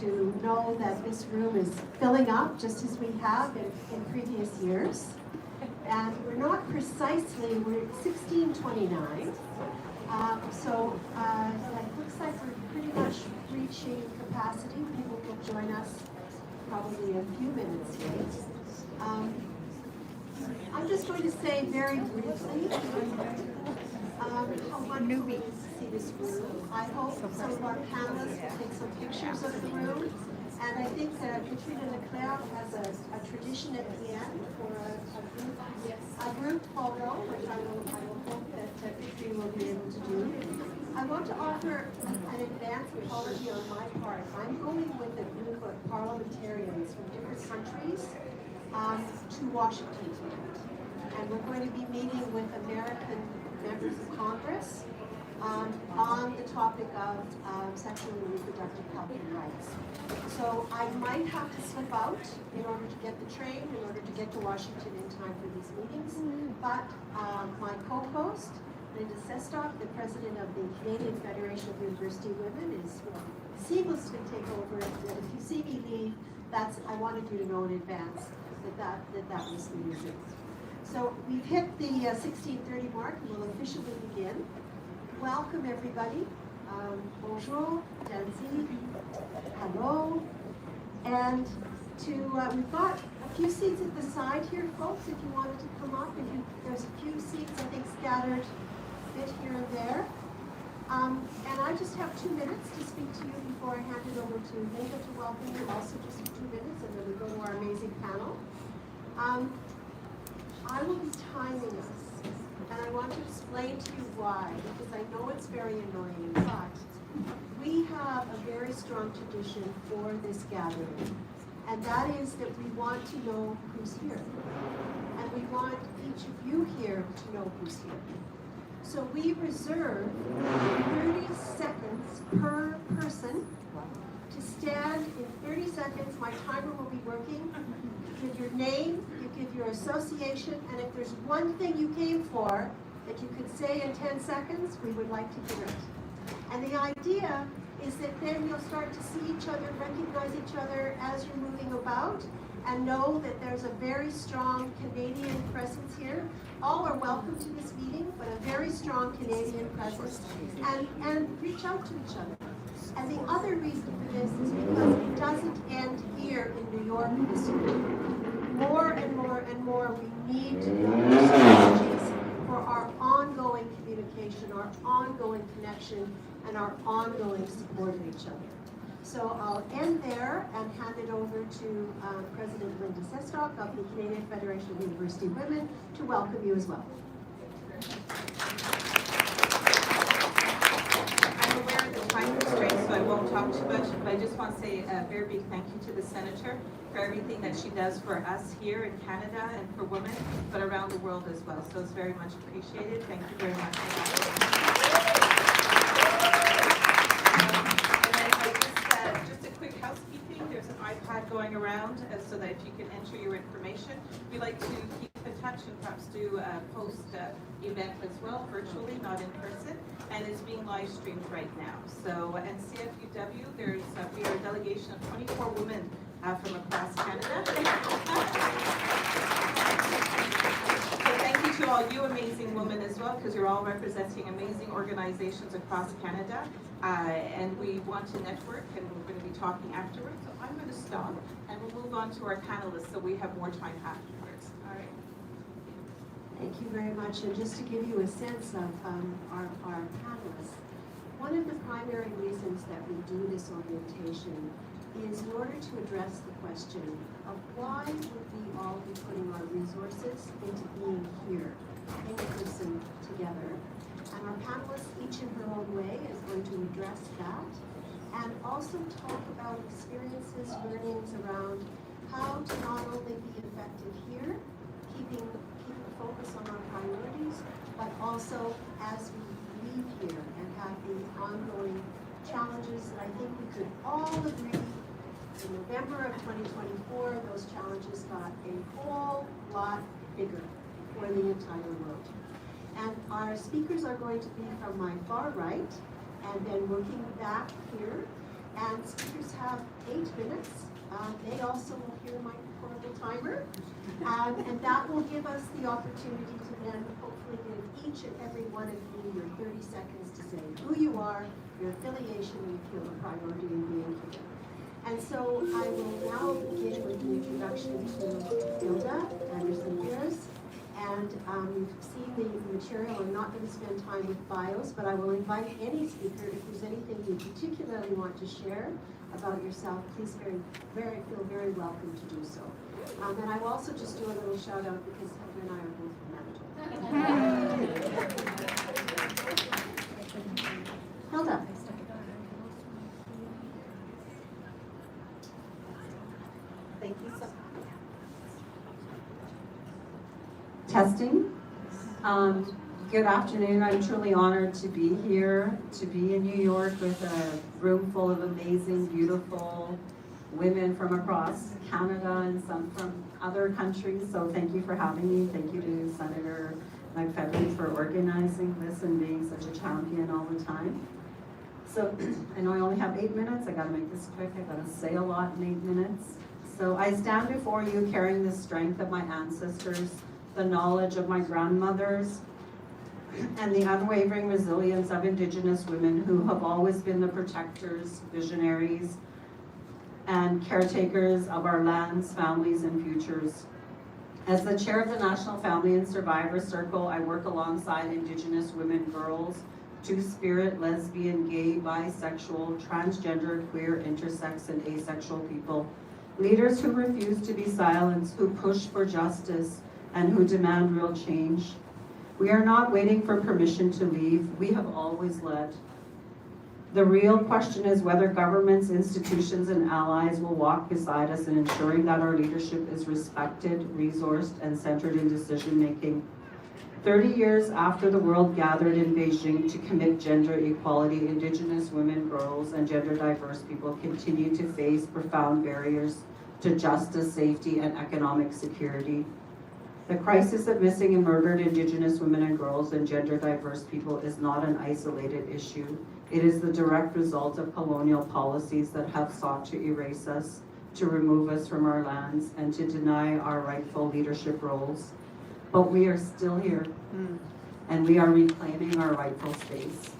to know that this room is filling up just as we have in previous years. And we're not precisely, we're at 1629. So it looks like we're pretty much reaching capacity. People will join us probably a few minutes late. I'm just going to say very briefly how wonderful it is to see this room. I hope some of our panelists will take some pictures of the room. And I think Katrina Leclerc has a tradition at the end for a group photo, which I will hope that Katrina will be able to do. I want to offer an advance apology on my part. I'm going with a group of parliamentarians from different countries to Washington tonight. And we're going to be meeting with American members of Congress on the topic of sexual and reproductive health and rights. So I might have to slip out in order to get the train, in order to get to Washington in time for these meetings. But my co-host, Linda Sestock, the president of the Canadian Federation of University Women, will seamlessly take over. And if you see me leave, I wanted you to know in advance that was the reason. So we've hit the 1630 mark and we'll officially begin. Welcome everybody. Bonjour, Danzi, hello. And we've got a few seats at the side here, folks, if you wanted to come up. There's a few seats, I think, scattered a bit here and there. And I just have 2 minutes to speak to you before I hand it over to Linda to welcome you, also just for 2 minutes, and then we go to our amazing panel. I will be timing us, and I want to explain to you why, because I know it's very annoying, but we have a very strong tradition for this gathering, and that is that we want to know who's here, and we want each of you here to know who's here. So we reserve 30 seconds per person to stand in 30 seconds. My timer will be working. You give your name, you give your association, and if there's one thing you came for that you could say in 10 seconds, we would like to hear it. And the idea is that then you'll start to see each other, recognize each other as you're moving about, and know that there's a very strong Canadian presence here. All are welcome to this meeting, but a very strong Canadian presence, and reach out to each other. And the other reason for this is because it doesn't end here in New York this year. More and more and more, we need to build strategies for our ongoing communication, our ongoing connection, and our ongoing support of each other. So I'll end there and hand it over to President Linda Sestock of the Canadian Federation of University Women to welcome you as well. I'm aware of the time constraints, so I won't talk too much, but I just want to say a very big thank you to the Senator for everything that she does for us here in Canada and for women, but around the world as well. So it's very much appreciated. Thank you very much for that. Just a quick housekeeping, there's an iPad going around so that if you can enter your information. We like to keep in touch and perhaps do a post-event as well, virtually, not in person, and it's being live streamed right now. So, and CFUW, we are a delegation of 24 women from across Canada. So thank you to all you amazing women as well, because you're all representing amazing organizations across Canada. And we want to network, and we're going to be talking afterwards. So I'm going to stop, and we'll move on to our panelists so we have more time afterwards. All right. Thank you very much. And just to give you a sense of our panelists, one of the primary reasons that we do this orientation is in order to address the question of why would we all be putting our resources into being here in person together. And our panelists, each in her own way, is going to address that and also talk about experiences, learnings around how to not only be effective here, keeping focus on our priorities, but also as we leave here and have the ongoing challenges that I think we could all agree in November of 2024, those challenges got a whole lot bigger for the entire world. And our speakers are going to be from my far right, and then working back here And speakers have 8 minutes. They also will hear my portable timer. And that will give us the opportunity to then hopefully give each and every one of you your 30 seconds to say who you are, your affiliation, and you feel a priority in being here. And so I will now begin with the introduction to Hilda Anderson-Pierce. And you've seen the material. I'm not going to spend time with bios, but I will invite any speaker, if there's anything you particularly want to share about yourself, please feel very welcome to do so. And I will also just do a little shout out because Heather and I are both from Manitoba. Hilda. Thank you so much. Testing. Good afternoon. I'm truly honored to be here, to be in New York with a room full of amazing, beautiful women from across Canada and some from other countries. So thank you for having me. Thank you to Senator McPhedran for organizing this and being such a champion all the time. So I know I only have 8 minutes. I gotta make this quick. I gotta say a lot in 8 minutes. So I stand before you carrying the strength of my ancestors, the knowledge of my grandmothers, and the unwavering resilience of Indigenous women who have always been the protectors, visionaries, and caretakers of our lands, families, and futures. As the chair of the National Family and Survivor Circle, I work alongside Indigenous women, girls, two-spirit, lesbian, gay, bisexual, transgender, queer, intersex, and asexual people. Leaders who refuse to be silenced, who push for justice, and who demand real change. We are not waiting for permission to leave. We have always led. The real question is whether governments, institutions, and allies will walk beside us in ensuring that our leadership is respected, resourced, and centered in decision-making. 30 years after the world gathered in Beijing to commit gender equality, Indigenous women, girls, and gender-diverse people continue to face profound barriers to justice, safety, and economic security. The crisis of missing and murdered Indigenous women and girls and gender-diverse people is not an isolated issue. It is the direct result of colonial policies that have sought to erase us, to remove us from our lands, and to deny our rightful leadership roles. But we are still here, and we are reclaiming our rightful space.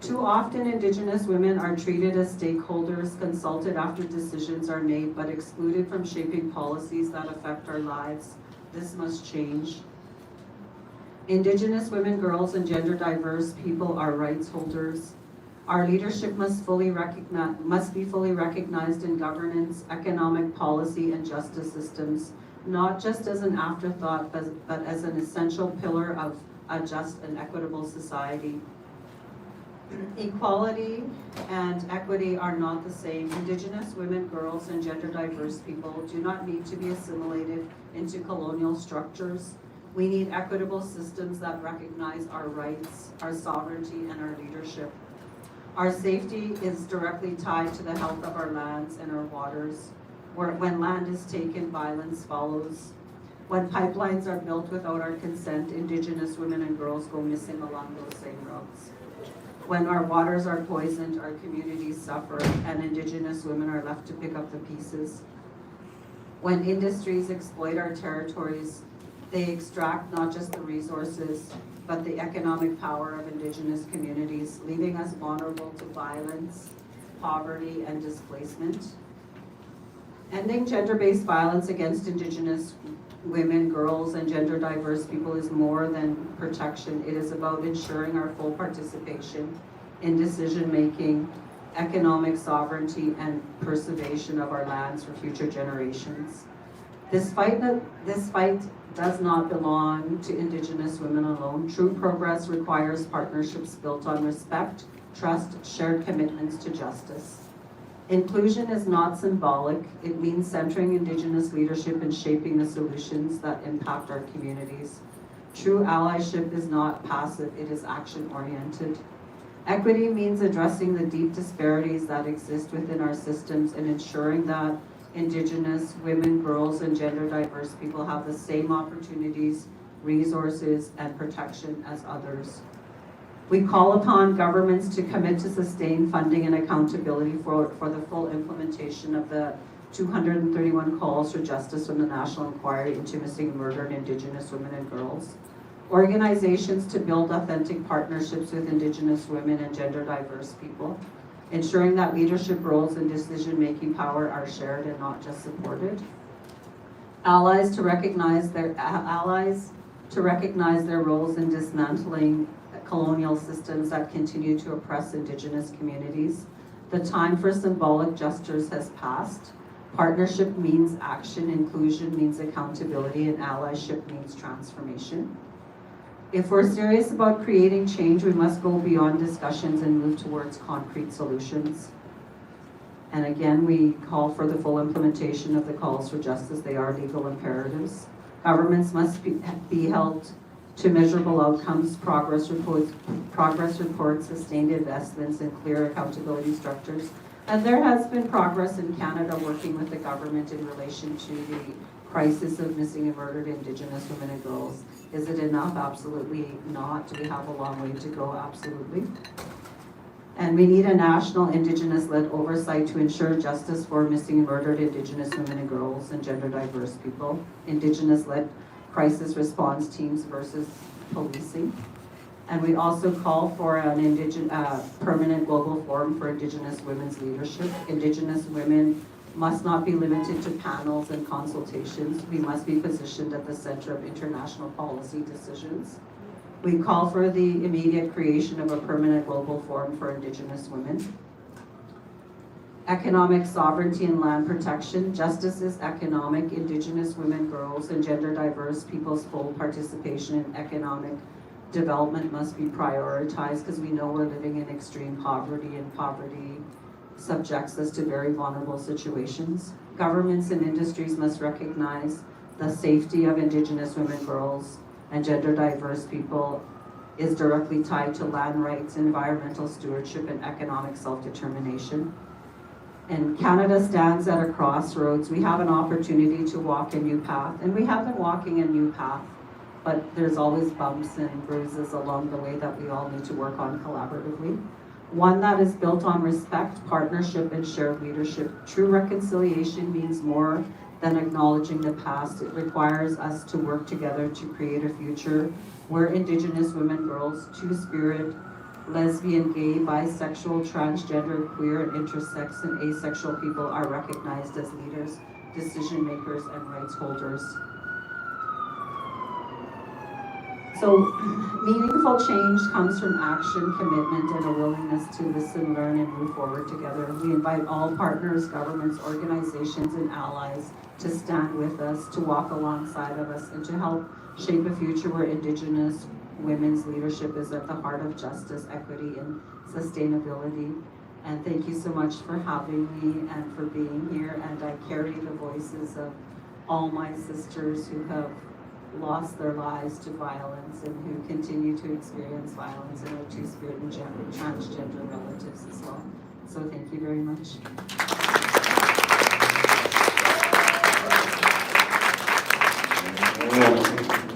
Too often, Indigenous women are treated as stakeholders, consulted after decisions are made, but excluded from shaping policies that affect our lives. This must change. Indigenous women, girls, and gender-diverse people are rights holders. Our leadership must be fully recognized in governance, economic policy, and justice systems, not just as an afterthought, but as an essential pillar of a just and equitable society. Equality and equity are not the same. Indigenous women, girls, and gender-diverse people do not need to be assimilated into colonial structures. We need equitable systems that recognize our rights, our sovereignty, and our leadership. Our safety is directly tied to the health of our lands and our waters. When land is taken, violence follows. When pipelines are built without our consent, Indigenous women and girls go missing along those same roads. When our waters are poisoned, our communities suffer, and Indigenous women are left to pick up the pieces. When industries exploit our territories, they extract not just the resources, but the economic power of Indigenous communities, leaving us vulnerable to violence, poverty, and displacement. Ending gender-based violence against Indigenous women, girls, and gender-diverse people is more than protection. It is about ensuring our full participation in decision-making, economic sovereignty, and preservation of our lands for future generations. This fight does not belong to Indigenous women alone. True progress requires partnerships built on respect, trust, shared commitments to justice. Inclusion is not symbolic. It means centering Indigenous leadership and shaping the solutions that impact our communities. True allyship is not passive, it is action-oriented. Equity means addressing the deep disparities that exist within our systems and ensuring that Indigenous women, girls, and gender-diverse people have the same opportunities, resources, and protection as others. We call upon governments to commit to sustain funding and accountability for the full implementation of the 231 calls for justice from the National Inquiry into Missing and Murdered Indigenous Women and Girls. Organizations to build authentic partnerships with Indigenous women and gender diverse people, ensuring that leadership roles and decision-making power are shared and not just supported. Allies to recognize their roles in dismantling colonial systems that continue to oppress Indigenous communities. The time for symbolic gestures has passed. Partnership means action, inclusion means accountability, and allyship means transformation. If we're serious about creating change, we must go beyond discussions and move towards concrete solutions. And again, we call for the full implementation of the calls for justice. They are legal imperatives. Governments must be held to measurable outcomes, progress reports, sustained investments, and clear accountability structures. And there has been progress in Canada working with the government in relation to the crisis of missing and murdered Indigenous women and girls. Is it enough? Absolutely not. Do we have a long way to go? Absolutely. And we need a national Indigenous-led oversight to ensure justice for missing and murdered Indigenous women and girls and gender diverse people. Indigenous-led crisis response teams versus policing. And we also call for an permanent global forum for Indigenous women's leadership. Indigenous women must not be limited to panels and consultations. We must be positioned at the center of international policy decisions. We call for the immediate creation of a permanent global forum for Indigenous women. Economic sovereignty and land protection. Justice is economic. Indigenous women, girls, and gender diverse people's full participation in economic development must be prioritized because we know we're living in extreme poverty, and poverty subjects us to very vulnerable situations. Governments and industries must recognize the safety of Indigenous women, girls, and gender diverse people is directly tied to land rights, environmental stewardship, and economic self-determination. And Canada stands at a crossroads. We have an opportunity to walk a new path, and we have been walking a new path, but there's always bumps and bruises along the way that we all need to work on collaboratively. One that is built on respect, partnership, and shared leadership. True reconciliation means more than acknowledging the past. It requires us to work together to create a future where Indigenous women, girls, two-spirit, lesbian, gay, bisexual, transgender, queer, intersex, and asexual people are recognized as leaders, decision makers, and rights holders. So meaningful change comes from action, commitment, and a willingness to listen, learn, and move forward together. We invite all partners, governments, organizations, and allies to stand with us, to walk alongside of us, and to help shape a future where Indigenous women's leadership is at the heart of justice, equity, and sustainability. And thank you so much for having me and for being here. And I carry the voices of all my sisters who have lost their lives to violence and who continue to experience violence, and our two-spirit and transgender relatives as well. So thank you very much.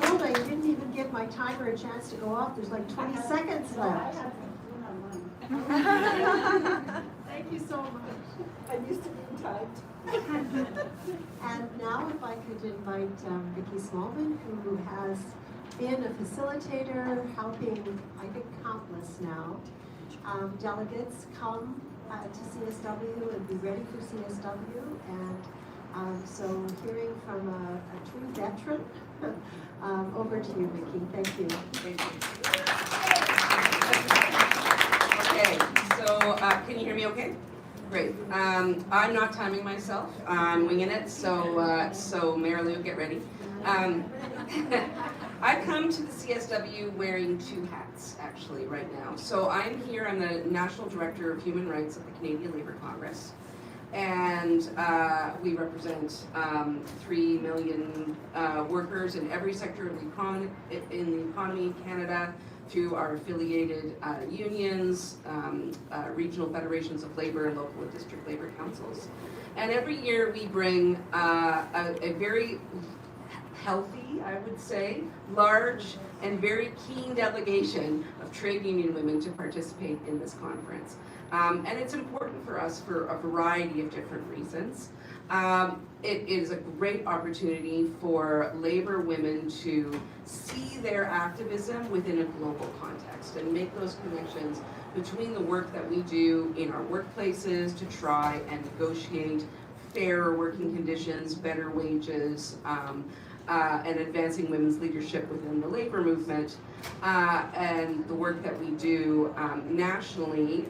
Hilda, you didn't even give my timer a chance to go off. There's like 20 seconds left. Thank you so much. I'm used to being typed. And now if I could invite Vicki Smallman, who has been a facilitator, helping, I think, countless now, delegates come to CSW and be ready for CSW. And so hearing from a true veteran, over to you, Vicki. Thank you. Thank you. Okay, so can you hear me okay? Great. I'm not timing myself. I'm winging it, so Marilou, get ready. I come to the CSW wearing two hats, actually, right now. So I'm here, I'm the National Director of Human Rights of the Canadian Labour Congress. And we represent 3 million workers in every sector of the economy in Canada, through our affiliated unions, regional federations of labor, and local and district labor councils. And every year we bring a very healthy, I would say, large and very keen delegation of trade union women to participate in this conference. And it's important for us for a variety of different reasons. It is a great opportunity for labor women to see their activism within a global context and make those connections between the work that we do in our workplaces to try and negotiate fairer working conditions, better wages, and advancing women's leadership within the labor movement, and the work that we do nationally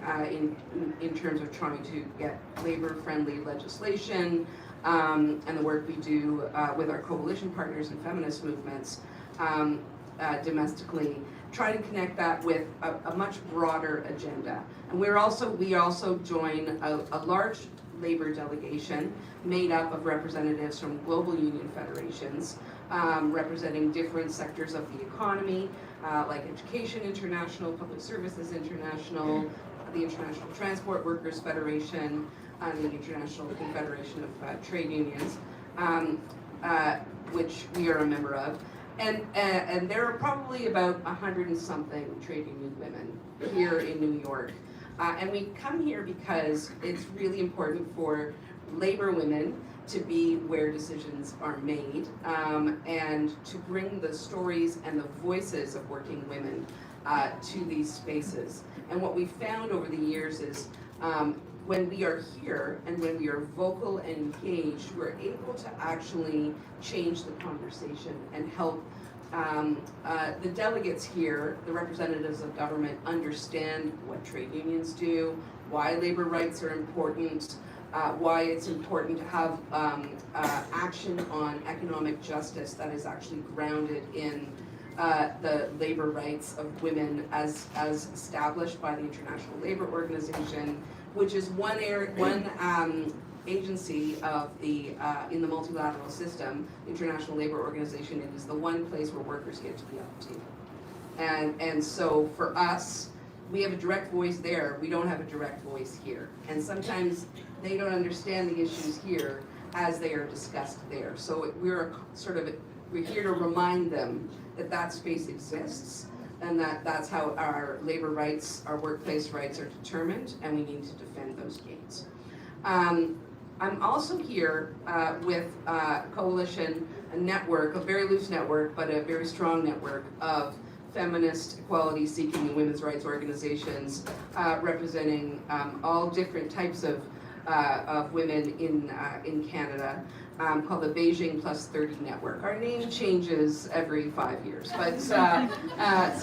in terms of trying to get labor-friendly legislation, and the work we do with our coalition partners and feminist movements domestically, try to connect that with a much broader agenda. And we also join a large labor delegation made up of representatives from global union federations, representing different sectors of the economy, like Education International, Public Services International, the International Transport Workers Federation, the International Confederation of Trade Unions, which we are a member of. And there are probably about 100 and something trade union women here in New York. And we come here because it's really important for labor women to be where decisions are made, and to bring the stories and the voices of working women to these spaces. And what we've found over the years is when we are here and when we are vocal and engaged, we're able to actually change the conversation and help the delegates here, the representatives of government, understand what trade unions do, why labor rights are important, why it's important to have action on economic justice that is actually grounded in the labor rights of women as established by the International Labor Organization, which is one agency of the in the multilateral system, International Labor Organization. It is the one place where workers get to be at the table. And so for us, we have a direct voice there. We don't have a direct voice here. And sometimes they don't understand the issues here as they are discussed there. So we're here to remind them that that space exists, and that's how our labor rights, our workplace rights are determined, and we need to defend those gains. I'm also here with a coalition, a network, a very loose network, but a very strong network of feminist, equality-seeking, and women's rights organizations representing all different types of women in Canada, called the Beijing+30 network. Our name changes every 5 years, but so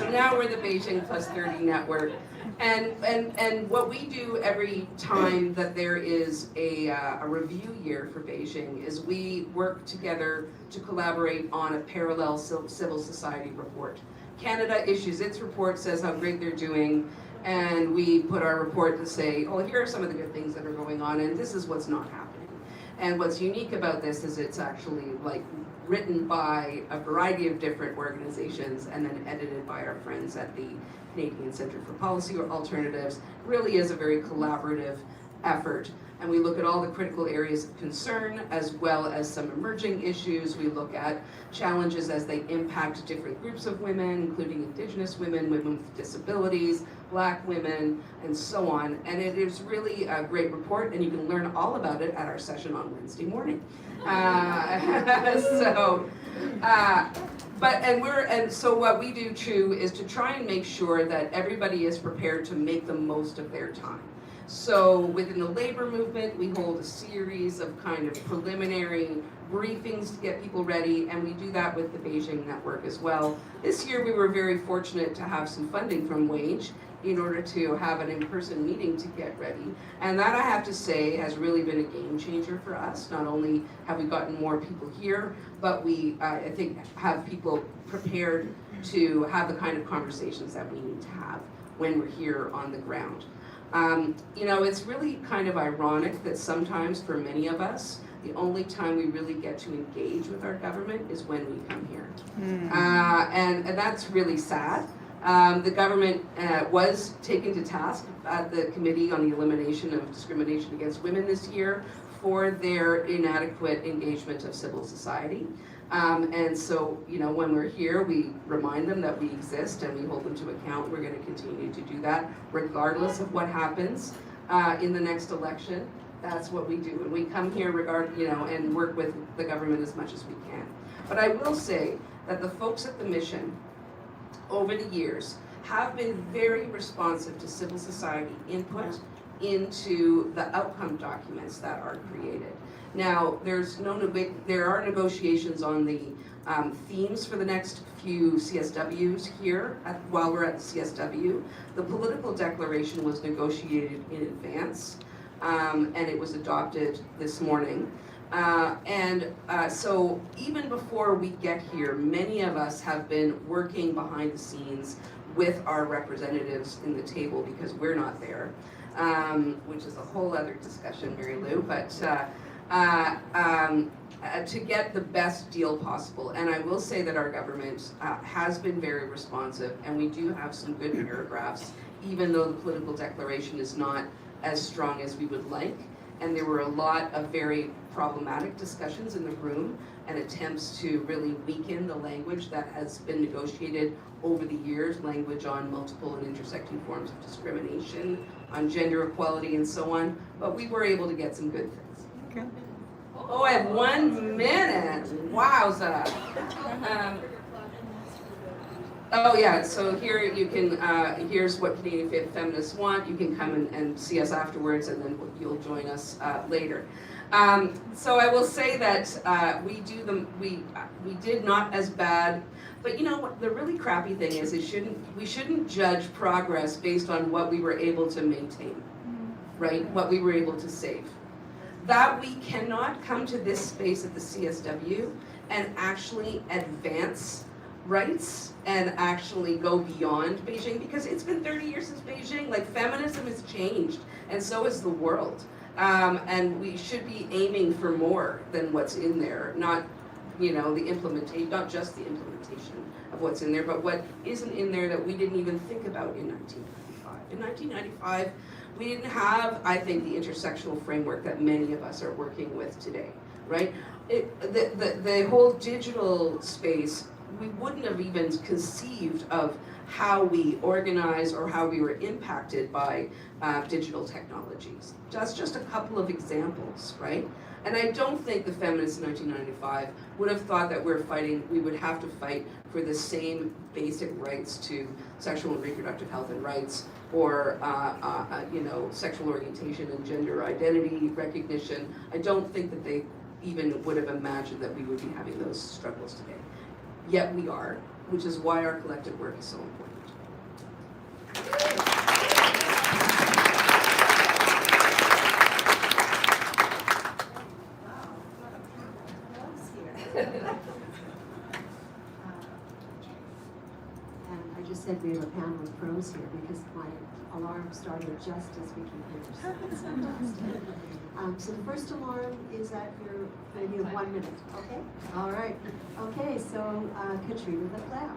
now we're the Beijing+30 network. And what we do every time that there is a review year for Beijing is we work together to collaborate on a parallel civil society report. Canada issues its report, says how great they're doing, and we put our report to say, oh, here are some of the good things that are going on, and this is what's not happening. And what's unique about this is it's actually written by a variety of different organizations and then edited by our friends at the Canadian Centre for Policy Alternatives. It really is a very collaborative effort. And we look at all the critical areas of concern as well as some emerging issues. We look at challenges as they impact different groups of women, including Indigenous women, women with disabilities, Black women, and so on. And it is really a great report, and you can learn all about it at our session on Wednesday morning. So what we do too is to try and make sure that everybody is prepared to make the most of their time. So within the labor movement, we hold a series of kind of preliminary briefings to get people ready, and we do that with the Beijing network as well. This year we were very fortunate to have some funding from WAGE in order to have an in-person meeting to get ready. And that, I have to say, has really been a game changer for us. Not only have we gotten more people here, but we, I think, have people prepared to have the kind of conversations that we need to have when we're here on the ground. It's really kind of ironic that sometimes for many of us, the only time we really get to engage with our government is when we come here. And that's really sad. The government was taken to task at the Committee on the Elimination of Discrimination Against Women this year for their inadequate engagement of civil society. And so, when we're here, we remind them that we exist and we hold them to account. We're going to continue to do that regardless of what happens in the next election. That's what we do. And we come here and work with the government as much as we can. But I will say that the folks at the mission over the years have been very responsive to civil society input into the outcome documents that are created. Now, there are negotiations on the themes for the next few CSWs here while we're at the CSW. The political declaration was negotiated in advance, and it was adopted this morning. So even before we get here, many of us have been working behind the scenes with our representatives in the table because we're not there, which is a whole other discussion, Marilou, but to get the best deal possible. And I will say that our government has been very responsive, and we do have some good paragraphs, even though the political declaration is not as strong as we would like. And there were a lot of very problematic discussions in the room and attempts to really weaken the language that has been negotiated over the years, language on multiple and intersecting forms of discrimination, on gender equality and so on, but we were able to get some good things. Okay. Oh, I have 1 minute, wowza. Oh yeah, so here you can, here's what Canadian feminists want. You can come and see us afterwards, and then you'll join us later. So I will say that we did not as bad, but you know what, the really crappy thing is we shouldn't judge progress based on what we were able to maintain, right? What we were able to save. That we cannot come to this space at the CSW and actually advance rights and actually go beyond Beijing, because it's been 30 years since Beijing. Like, feminism has changed, and so has the world. And we should be aiming for more than what's in there, not the implementation, not just the implementation of what's in there, but what isn't in there that we didn't even think about in 1995. In 1995, we didn't have, I think, the intersectional framework that many of us are working with today, right? The whole digital space, we wouldn't have even conceived of how we organize or how we were impacted by digital technologies. That's just a couple of examples, right? And I don't think the feminists in 1995 would have thought that we would have to fight for the same basic rights to sexual and reproductive health and rights, or sexual orientation and gender identity recognition. I don't think that they even would have imagined that we would be having those struggles today. Yet we are, which is why our collective work is so important. And I just said we have a panel of pros here because my alarm started just as we came here. So that's fantastic. So the first alarm is at your maybe of 1 minute. Okay. All right. Okay. So Katrina Leclerc.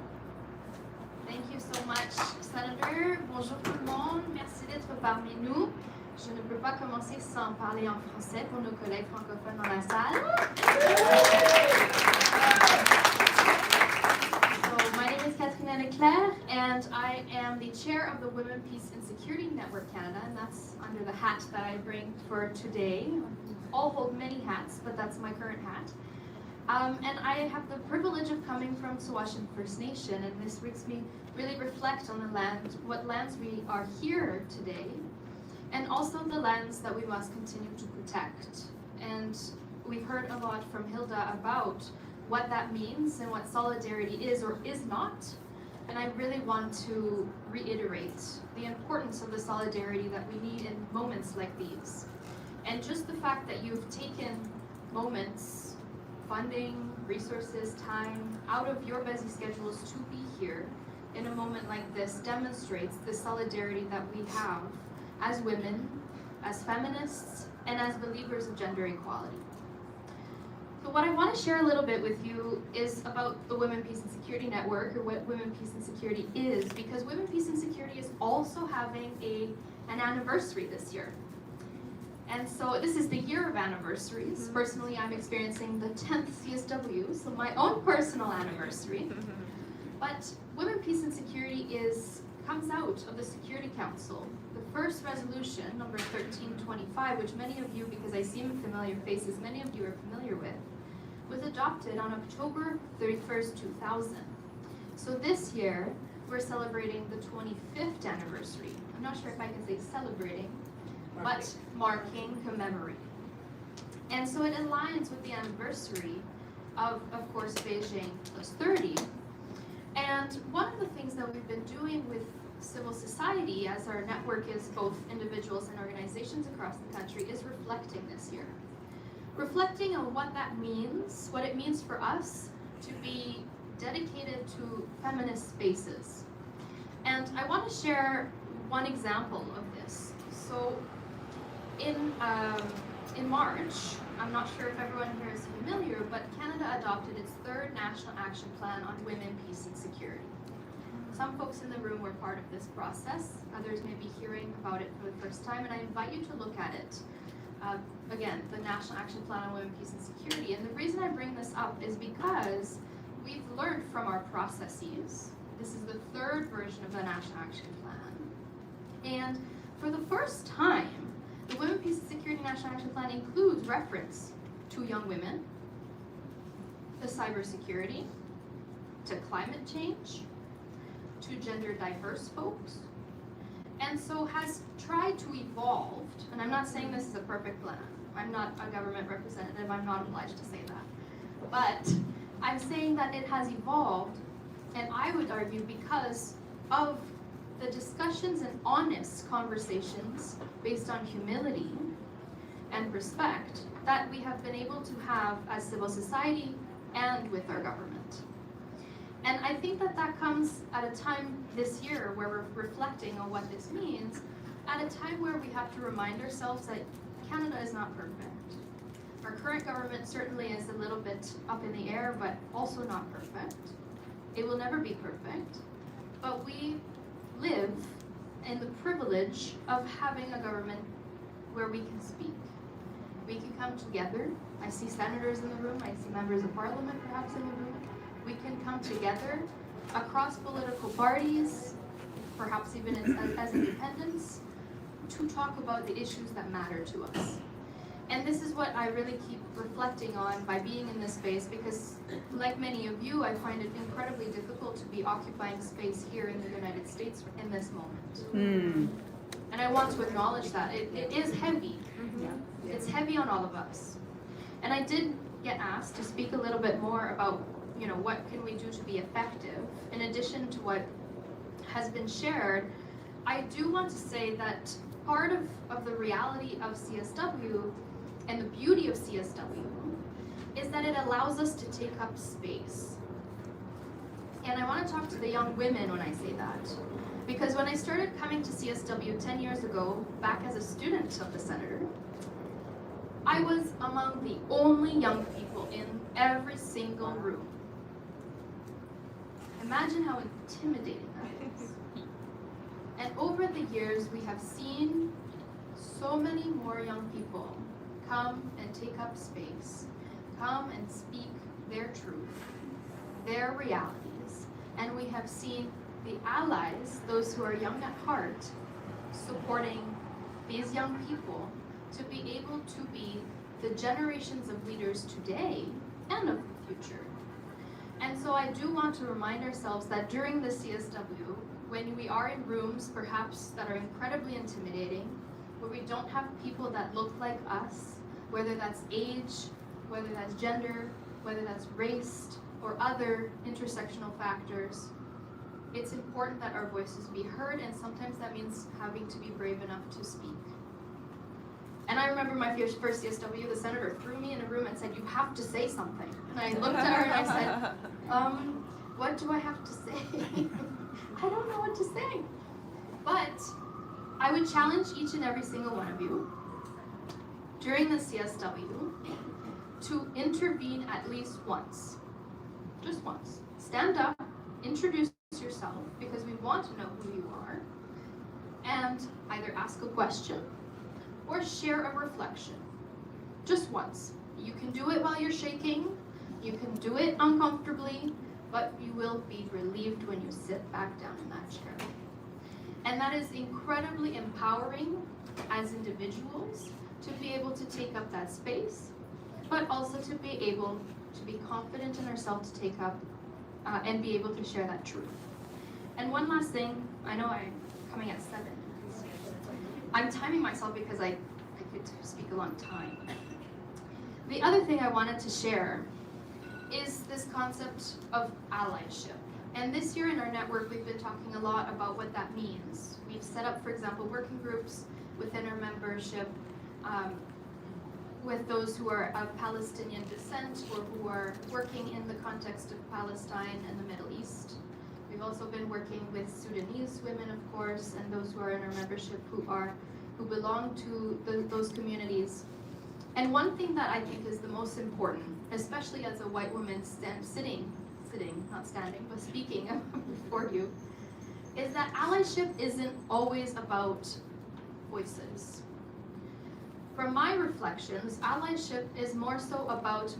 Thank you so much, Senator. Bonjour tout le monde. Merci d'être parmi nous. Je ne peux pas commencer sans parler en français pour nos collègues francophones dans la salle. So my name is Katrina Leclerc, and I am the chair of the Women, Peace and Security Network Canada, and that's under the hat that I bring for today. All hold many hats, but that's my current hat. And I have the privilege of coming from Tsawwassen First Nation, and this makes me really reflect on what lands we are here today, and also the lands that we must continue to protect. And we've heard a lot from Hilda about what that means and what solidarity is or is not. And I really want to reiterate the importance of the solidarity that we need in moments like these. And just the fact that you've taken moments, funding, resources, time out of your busy schedules to be here in a moment like this demonstrates the solidarity that we have as women, as feminists, and as believers of gender equality. So what I want to share a little bit with you is about the Women, Peace and Security Network, or what Women, Peace and Security is, because Women, Peace and Security is also having an anniversary this year. And so this is the year of anniversaries. Personally, I'm experiencing the 10th CSW, so my own personal anniversary. But Women, Peace and Security comes out of the Security Council. The first resolution, number 1325, which many of you, because I see familiar faces, many of you are familiar with, was adopted on October 31st, 2000. So this year, we're celebrating the 25th anniversary. I'm not sure if I can say celebrating, but marking, commemorating. And so it aligns with the anniversary of course, Beijing+30. And one of the things that we've been doing with civil society, as our network is both individuals and organizations across the country, is reflecting this year. Reflecting on what that means, what it means for us to be dedicated to feminist spaces. And I want to share one example of this. So in March, I'm not sure if everyone here is familiar, but Canada adopted its third National Action Plan on Women, Peace and Security. Some folks in the room were part of this process. Others may be hearing about it for the first time, and I invite you to look at it. Again, the National Action Plan on Women, Peace and Security. And the reason I bring this up is because we've learned from our processes. This is the third version of the National Action Plan. And for the first time, the Women, Peace and Security National Action Plan includes reference to young women, to cybersecurity, to climate change, to gender diverse folks, and so has tried to evolve, and I'm not saying this is a perfect plan. I'm not a government representative, I'm not obliged to say that. But I'm saying that it has evolved, and I would argue because of the discussions and honest conversations based on humility and respect that we have been able to have as civil society and with our government. And I think that that comes at a time this year where we're reflecting on what this means, at a time where we have to remind ourselves that Canada is not perfect. Our current government certainly is a little bit up in the air, but also not perfect. It will never be perfect, but we live in the privilege of having a government where we can speak. We can come together. I see senators in the room, I see members of parliament perhaps in the room. We can come together across political parties, perhaps even as independents, to talk about the issues that matter to us. And this is what I really keep reflecting on by being in this space, because like many of you, I find it incredibly difficult to be occupying space here in the United States in this moment. And I want to acknowledge that. It is heavy. It's heavy on all of us. And I did get asked to speak a little bit more about, you know, what can we do to be effective? In addition to what has been shared, I do want to say that part of the reality of CSW and the beauty of CSW is that it allows us to take up space. And I want to talk to the young women when I say that. Because when I started coming to CSW 10 years ago, back as a student of the Senator, I was among the only young people in every single room. Imagine how intimidating that is. And over the years, we have seen so many more young people come and take up space, come and speak their truth, their realities, and we have seen the allies, those who are young at heart, supporting these young people to be able to be the generations of leaders today and of the future. And so I do want to remind ourselves that during the CSW, when we are in rooms perhaps that are incredibly intimidating, where we don't have people that look like us, whether that's age, whether that's gender, whether that's race, or other intersectional factors, it's important that our voices be heard, and sometimes that means having to be brave enough to speak. And I remember my first CSW, the senator threw me in a room and said, "You have to say something." And I looked at her and I said, what do I have to say? I don't know what to say. But I would challenge each and every single one of you during the CSW to intervene at least once. Just once. Stand up, introduce yourself, because we want to know who you are, and either ask a question or share a reflection. Just once. You can do it while you're shaking, you can do it uncomfortably, but you will be relieved when you sit back down in that chair. And that is incredibly empowering as individuals to be able to take up that space, but also to be able to be confident in ourselves to take up and be able to share that truth. And one last thing, I know I'm coming at 7. I'm timing myself because I could speak a long time. The other thing I wanted to share is this concept of allyship. And this year in our network, we've been talking a lot about what that means. We've set up, for example, working groups within our membership with those who are of Palestinian descent or who are working in the context of Palestine and the Middle East. We've also been working with Sudanese women, of course, and those who are in our membership who belong to those communities. And one thing that I think is the most important, especially as a white woman sitting, not standing, but speaking before you, is that allyship isn't always about voices. From my reflections, allyship is more so about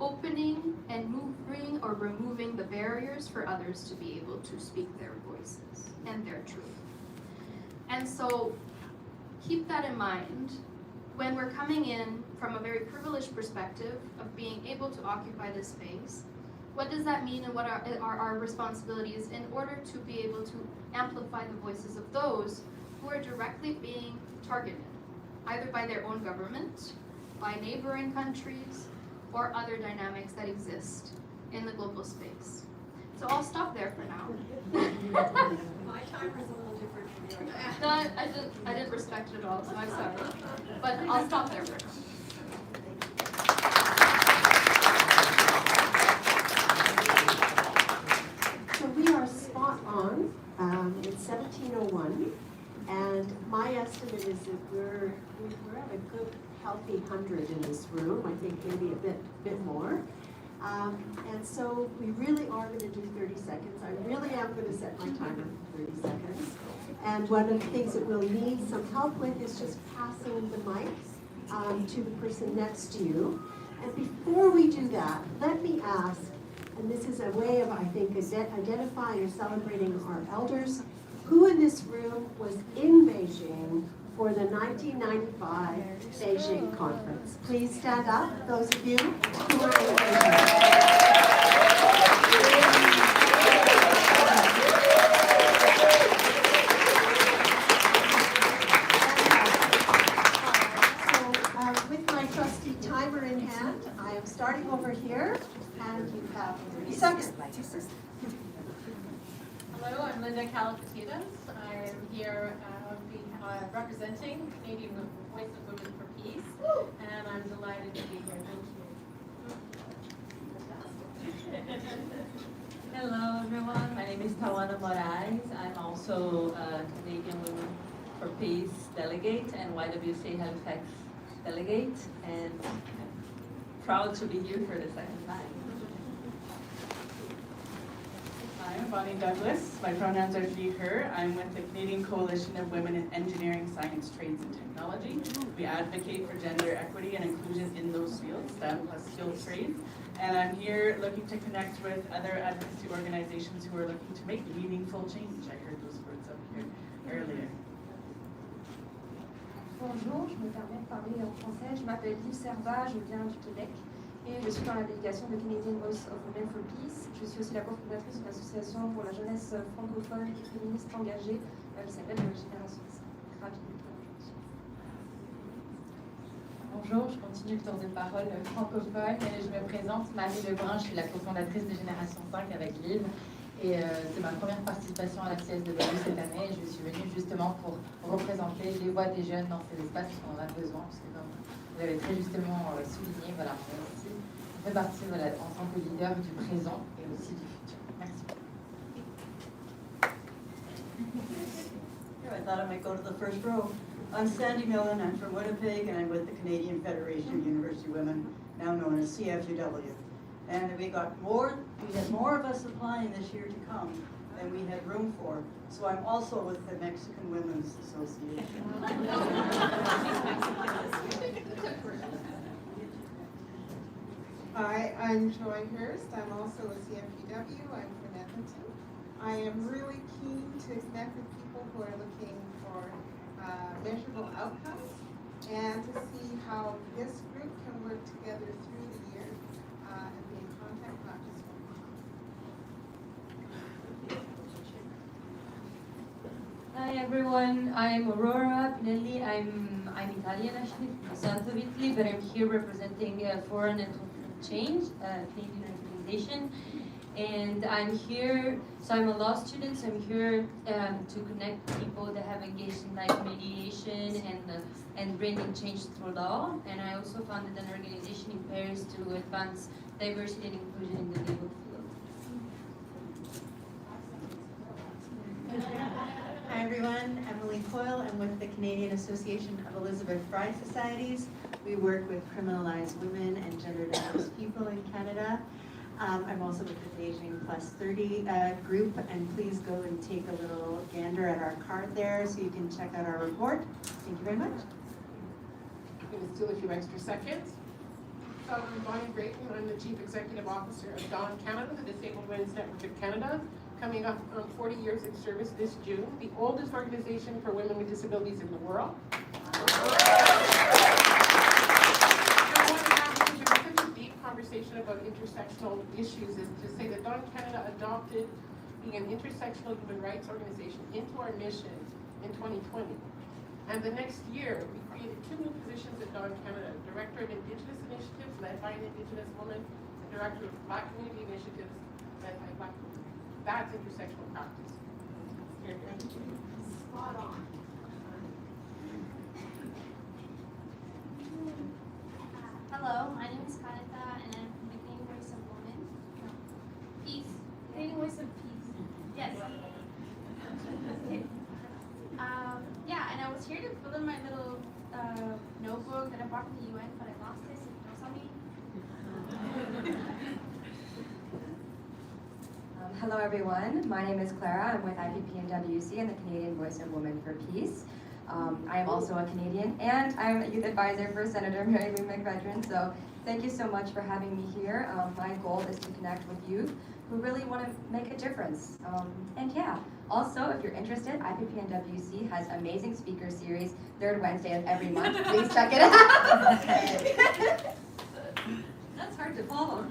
opening and moving or removing the barriers for others to be able to speak their voices and their truth. And so keep that in mind when we're coming in from a very privileged perspective of being able to occupy this space. What does that mean, and what are our responsibilities in order to be able to amplify the voices of those who are directly being targeted, either by their own government, by neighboring countries, or other dynamics that exist in the global space. So I'll stop there for now. My timer's a little different from yours. No, I didn't respect it at all, so I'm sorry. But I'll stop there for now. So we are spot on. It's 17:01, and my estimate is that we're at a good, healthy 100 in this room. I think maybe a bit more. And so we really are going to do 30 seconds. I really am going to set my timer for 30 seconds. And one of the things that we'll need some help with is just passing the mic to the person next to you. And before we do that, let me ask, and this is a way of, I think, identifying or celebrating our elders, who in this room was in Beijing for the 1995 Beijing conference? Please stand up, those of you who were in Beijing. With my trusty timer in hand, I am starting over here, and you have 30 seconds. Hello, I'm Linda Calafatidas. I'm here representing Canadian Voice of Women for Peace, and I'm delighted to be here. Thank you. Hello everyone, my name is Tawana Moraes. I'm also a Canadian Women for Peace delegate and YWCA Halifax delegate, and I'm proud to be here for the second time. Hi, I'm Bonnie Douglas. My pronouns are she, her. I'm with the Canadian Coalition of Women in Engineering, Science, Trades, and Technology. We advocate for gender equity and inclusion in those fields, STEM plus skilled trades. And I'm here looking to connect with other advocacy organizations who are looking to make meaningful change. I heard those words up here earlier. Bonjour, je me permets de parler en français. Je m'appelle Yves Servat, je viens du Québec et je suis dans la délégation de Canadian Voice of Women for Peace. Je suis aussi la cofondatrice d'une association pour la jeunesse francophone et féministe engagée qui s'appelle Génération 5. Ravie d'être là aujourd'hui. Bonjour, je continue le tour de parole francophone et je me présente, Marie Lebrun, je suis la cofondatrice de Génération 5 avec Liv. Et c'est ma première participation à la CSW cette année et je suis venue justement pour représenter les voix des jeunes dans ces espaces qu'on en a besoin, parce que comme vous avez très justement souligné, voilà, on fait partie voilà, en tant que leader du présent et aussi du futur. Merci. I thought I might go to the first row. I'm Sandy Millen, I'm from Winnipeg, and I'm with the Canadian Federation of University Women, now known as CFUW. And we had more of us applying this year to come than we had room for. So I'm also with the Mexican Women's Association. Hi, I'm Joy Hurst. I'm also a CFUW. I'm from Edmonton. I am really keen to connect with people who are looking for measurable outcomes and to see how this group can work together through the year and be in contact not just one month. Hi everyone, I'm Aurora Pinelli. I'm Italian actually, from the south of Italy, but I'm here representing Foreign and Change, Canadian organization. And I'm here, so I'm a law student, so I'm here to connect people that have engaged in like mediation and bringing change through law. And I also founded an organization in Paris to advance diversity and inclusion in the legal field. Hi everyone, Emily Coyle. I'm with the Canadian Association of Elizabeth Fry Societies. We work with criminalized women and gender diverse people in Canada. I'm also with the Beijing+30 group, and please go and take a little gander at our card there so you can check out our report. Thank you very much. I'm going to steal a few extra seconds. So I'm Bonnie Brayton. I'm the Chief Executive Officer of DAWN Canada, the Disabled Women's Network of Canada, coming up on 40 years of service this June, the oldest organization for women with disabilities in the world. Conversation about intersectional issues is to say that DAWN Canada adopted being an intersectional human rights organization into our mission in 2020. And the next year, we created 2 new positions at DAWN Canada, Director of Indigenous Initiatives, led by an Indigenous woman, and Director of Black Community Initiatives, led by Black women. That's intersectional practice. Here, Spot on. Hello, my name is Kanita and I'm from the Canadian Voice of Women. Peace. Canadian Voice of Peace. Yes. Yeah, and I was here to fill in my little notebook that I brought from the UN, but I lost it, so don't tell me. Hello everyone, my name is Clara. I'm with IPPNWC and the Canadian Voice of Women for Peace. I am also a Canadian, and I'm a youth advisor for Senator Marilou McPhedran, so thank you so much for having me here. My goal is to connect with youth who really want to make a difference. And yeah, also if you're interested, IPPNWC has amazing speaker series, 3rd Wednesday of every month. Please check it out. That's hard to follow.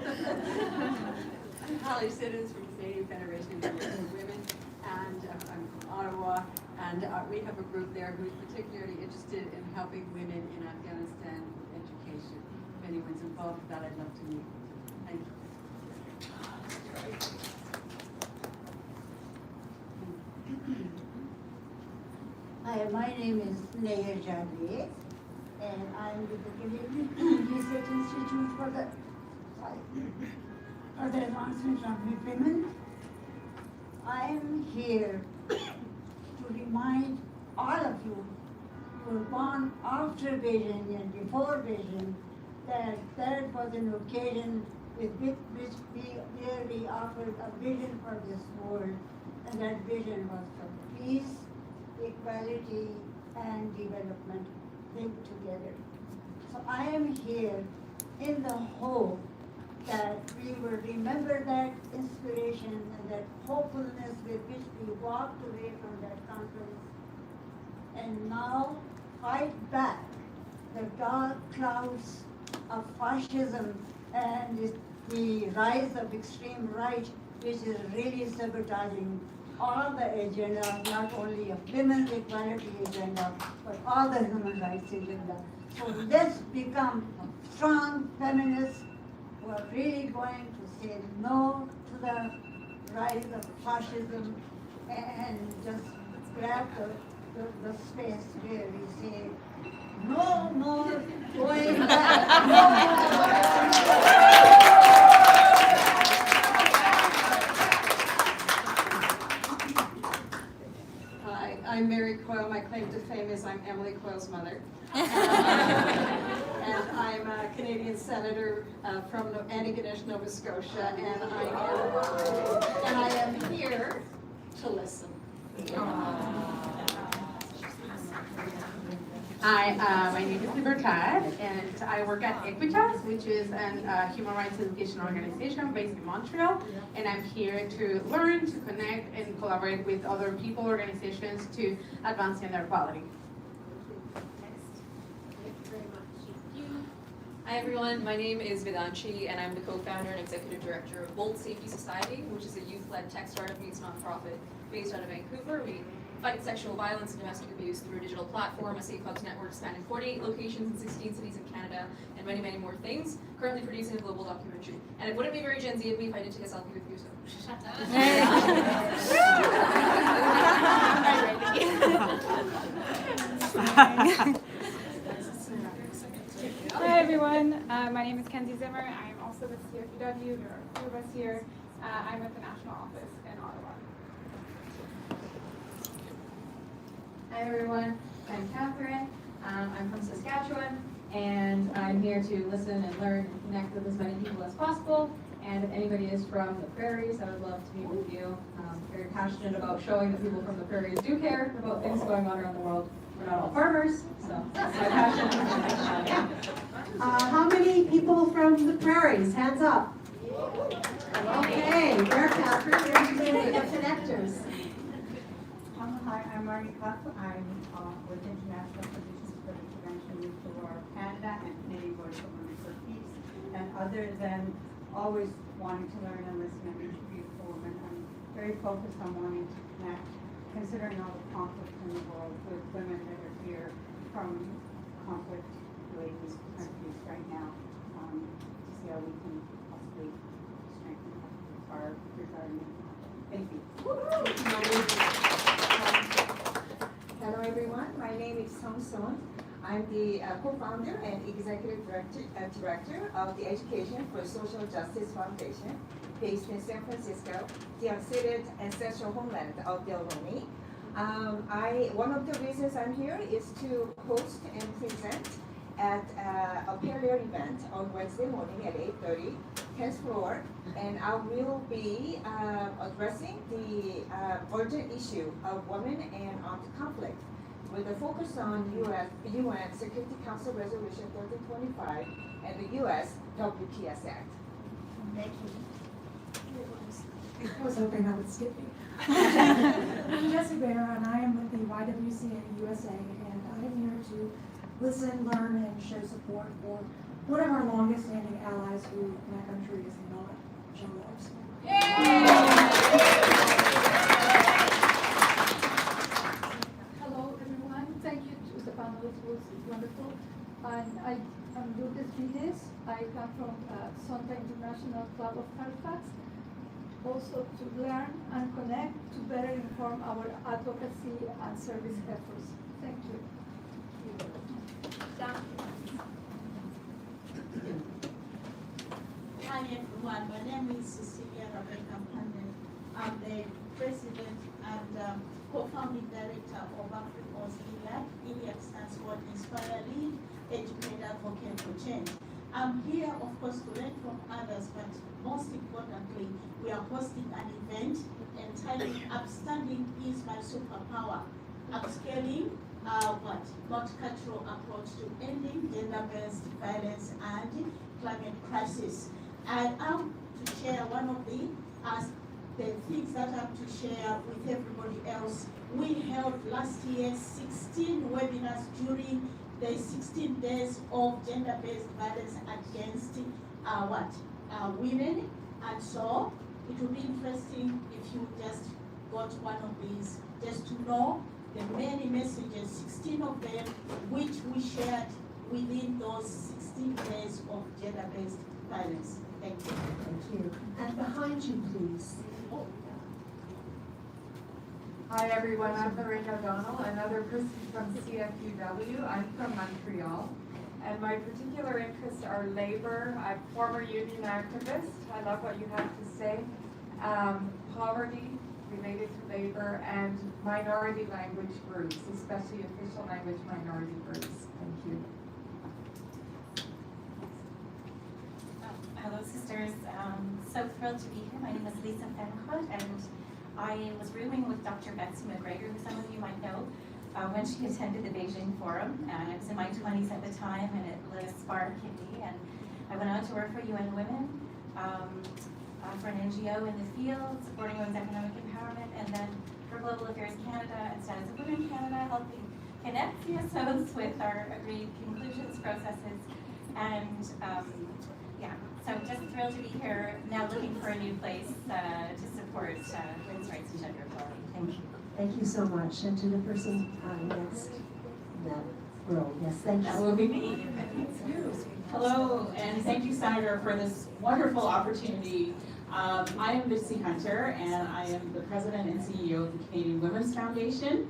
I'm Holly Siddons from Canadian Federation of Women, and I'm from Ottawa, and we have a group there who's particularly interested in helping women in Afghanistan with education. If anyone's involved with that, I'd love to meet. Thank you. Hi, my name is Neha Jadwe, and I'm with the Canadian Research Institute for the Advancement of Women. I am here to remind all of you who were born after Beijing and before Beijing that that was an occasion with which we really offered a vision for this world, and that vision was for peace, equality, and development linked together. So I am here in the hope that we will remember that inspiration and that hopefulness with which we walked away from that conference, and now fight back the dark clouds of fascism and the rise of extreme right, which is really sabotaging all the agenda, not only of women's equality agenda, but all the human rights agenda. So let's become strong feminists who are really going to say no to the rise of fascism and just grab the space where we say no more going back, no Hi, I'm Mary Coyle. My claim to fame is I'm Emily Coyle's mother. And I'm a Canadian senator from Antigonish, Nova Scotia, and I am here to listen. Hi, my name is Libertad, and I work at Equitas, which is a human rights education organization based in Montreal. And I'm here to learn, to connect, and collaborate with other people, organizations to advance gender equality. Hi everyone, my name is Vedanshi and I'm the co-founder and executive director of Bold Safety Society, which is a youth-led tech startup youth nonprofit based out of Vancouver. We fight sexual violence and domestic abuse through a digital platform, a safe hubs network spanning 48 locations in 16 cities in Canada, and many, many more things. Currently producing a global documentary. And it wouldn't be very Gen Z of me if I didn't take a selfie with you, so. Hi everyone, my name is Kenzie Zimmer. I am also with CFUW. There are a few of us here. I'm with the national office in Ottawa. Hi everyone, I'm Catherine. I'm from Saskatchewan, and I'm here to listen and learn and connect with as many people as possible. And if anybody is from the prairies, I would love to meet with you. I'm very passionate about showing that people from the prairies do care about things going on around the world. We're not all farmers, so that's my passion. How many people from the prairies? Hands up. Okay, there, Catherine, there's the connectors. Hi, I'm Marnie Cuff. I'm with International Solutions for the Prevention for Canada and Canadian Voice of Women for Peace. And other than always wanting to learn and listen and reach beautiful women, I'm very focused on wanting to connect, considering all the conflict in the world, with women that are here from conflict-related countries right now, to see how we can possibly strengthen our regarding it. Thank you. Hello everyone, my name is Song Son. I'm the co-founder and executive director of the Education for Social Justice Foundation, based in San Francisco, the unceded ancestral homeland of the Ohlone. One of the reasons I'm here is to host and present at a parallel event on Wednesday morning at 8:30, 10th floor, and I will be addressing the urgent issue of women and armed conflict, with a focus on UN Security Council Resolution 1325 and the US WPS Act. Thank you. I was hoping I would skip me. I'm Jessie Bear, and I am with the YWCA USA, and I'm here to listen, learn, and show support for one of our longest-standing allies who my country is not jealous. Hello everyone, thank you to the panelists, it was wonderful. And I'm Lourdes Vides. I come from Sonta International Club of Halifax, also to learn and connect to better inform our advocacy and service efforts. Thank you. Hi everyone, my name is Cecilia Rebecca Pandey. I'm the president and co-founding director of Africa's ILAC. ILAC stands for Inspire, Lead, Educate, Advocate for Change. I'm here, of course, to learn from others, but most importantly, we are hosting an event entitled Upstanding is My Superpower, upscaling multicultural approach to ending gender-based violence and climate crisis. I am to share one of the things that I'm to share with everybody else. We held last year 16 webinars during the 16 days of gender-based violence against women, and so it will be interesting if you just got one of these, just to know the many messages, 16 of them, which we shared within those 16 days of gender-based violence. Thank you. Thank you. And behind you, please. Hi everyone, I'm Lorraine O'Donnell, another person from CFUW. I'm from Montreal, and my particular interests are labor. I'm a former union activist. I love what you have to say. Poverty related to labor, and minority language groups, especially official language minority groups. Thank you. Hello sisters, so thrilled to be here. My name is Lisa Fenhood, and I was rooming with Dr. Betsy McGregor, who some of you might know, when she attended the Beijing Forum, and I was in my 20s at the time, and it lit a spark in me, and I went on to work for UN Women, for an NGO in the field, supporting women's economic empowerment, and then for Global Affairs Canada and Status of Women Canada, helping connect CSOs with our agreed conclusions processes, and yeah, so just thrilled to be here, now looking for a new place to support women's rights and gender equality. Thank you. Thank you so much. And to the person next in that row, yes, thank you. That will be me. Hello, and thank you, Senator, for this wonderful opportunity. I am Bitsy Hunter, and I am the president and CEO of the Canadian Women's Foundation.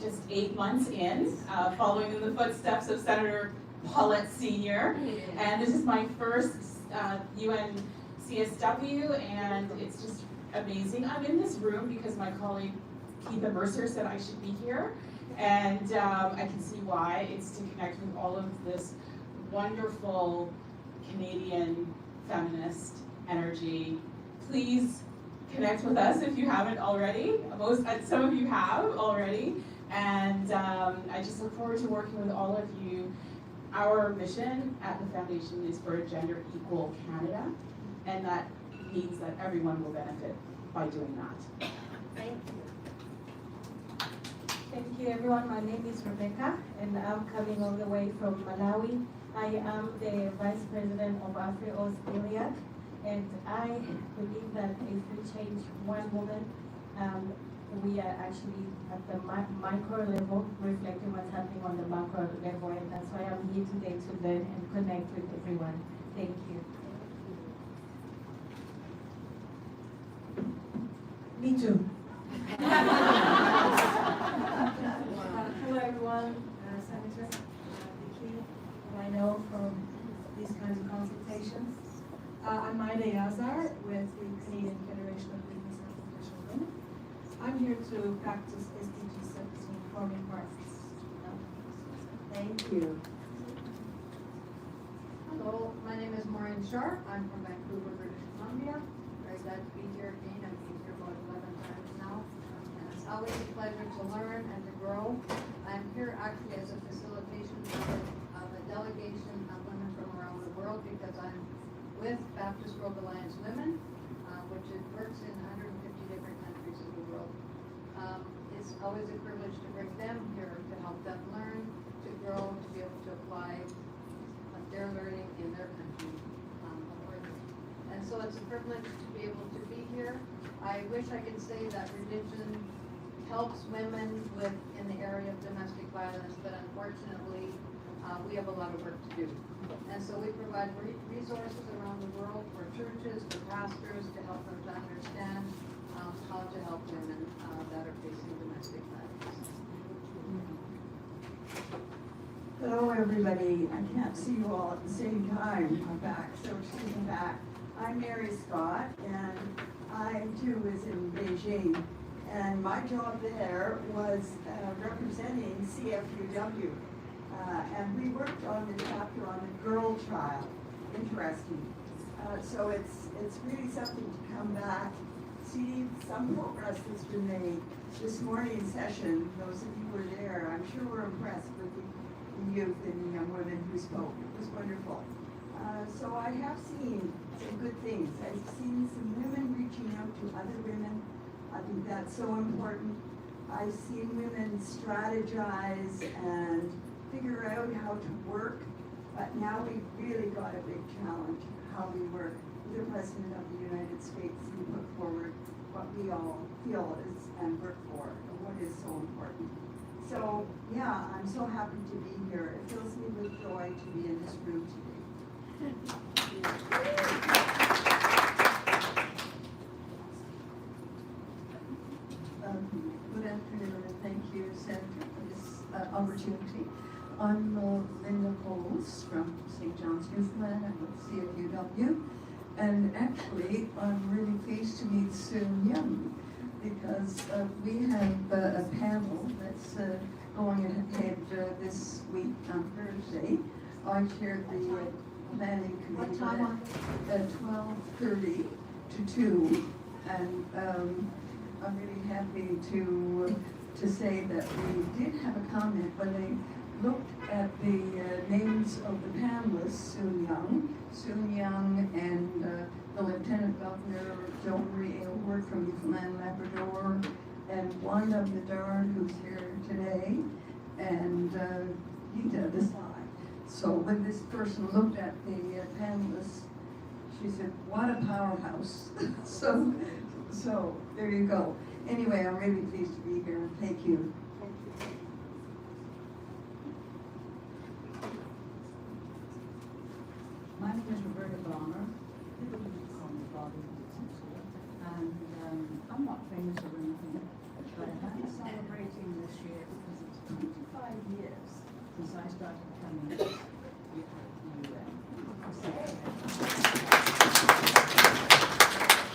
Just 8 months in, following in the footsteps of Senator Paulette Sr. And this is my first UN CSW, and it's just amazing. I'm in this room because my colleague Keitha Mercer said I should be here, and I can see why. It's to connect with all of this wonderful Canadian feminist energy. Please connect with us if you haven't already. Some of you have already, and I just look forward to working with all of you. Our mission at the foundation is for a gender equal Canada, and that means that everyone will benefit by doing that. Thank you. Thank you, everyone. My name is Rebecca, and I'm coming all the way from Malawi. I am the Vice President of AfriOS-Gilead, and I believe that if we change one woman, we are actually at the micro level, reflecting what's happening on the macro level, and that's why I'm here today to learn and connect with everyone. Thank you. Me too. Hello, everyone. Senator Vicky, who I know from these kinds of consultations. I'm Maida Yazar with the Canadian Federation of Business and Professional Women. I'm here to practice SDG 17, forming parts. Thank you. Hello, my name is Maureen Sharp. I'm from Vancouver, British Columbia. Very glad to be here again. I've been here about 11 times now. And it's always a pleasure to learn and to grow. I'm here actually as a facilitation of a delegation of women from around the world because I'm with Baptist World Alliance Women, which works in 150 different countries of the world. It's always a privilege to bring them here to help them learn, to grow, to be able to apply what they're learning in their country. And so it's a privilege to be able to be here. I wish I could say that religion helps women in the area of domestic violence, but unfortunately, we have a lot of work to do. And so we provide resources around the world for churches, for pastors, to help them to understand how to help women that are facing domestic violence. Hello, everybody. I can't see you all at the same time. I'm back, so sitting back. I'm Mary Scott, and I too was in Beijing. And my job there was representing CFUW. And we worked on the chapter on the girl child. Interesting. So it's really something to come back, see some progress that's been made. This morning's session, those of you who were there, I'm sure were impressed with the youth and the young women who spoke. It was wonderful. So I have seen some good things. I've seen some women reaching out to other women. I think that's so important. I've seen women strategize and figure out how to work, but now we've really got a big challenge, how we work. The President of the United States can put forward what we all feel is and work for, and what is so important. So, yeah, I'm so happy to be here. It fills me with joy to be in this room today. Good afternoon, and thank you, Senator, for this opportunity. I'm Linda Coles from St. John's Newfoundland. I'm with CFUW. And actually, I'm really pleased to meet Sue Young because we have a panel that's going ahead this week on Thursday. I chaired the planning committee at 12:30 to 2. And I'm really happy to say that we did have a comment when they looked at the names of the panelists, Soon Young and the Lieutenant Governor, Joan Marie Aylward from Newfoundland Labrador, and Wanda Bedard, who's here today, and Gita Desai. So when this person looked at the panelists, she said, what a powerhouse. so there you go. Anyway, I'm really pleased to be here. Thank you. My name is Roberta Bonner. People used to call me Bobby, and I'm not famous or anything, but I'm celebrating this year because it's 25 years since I started coming with the UN.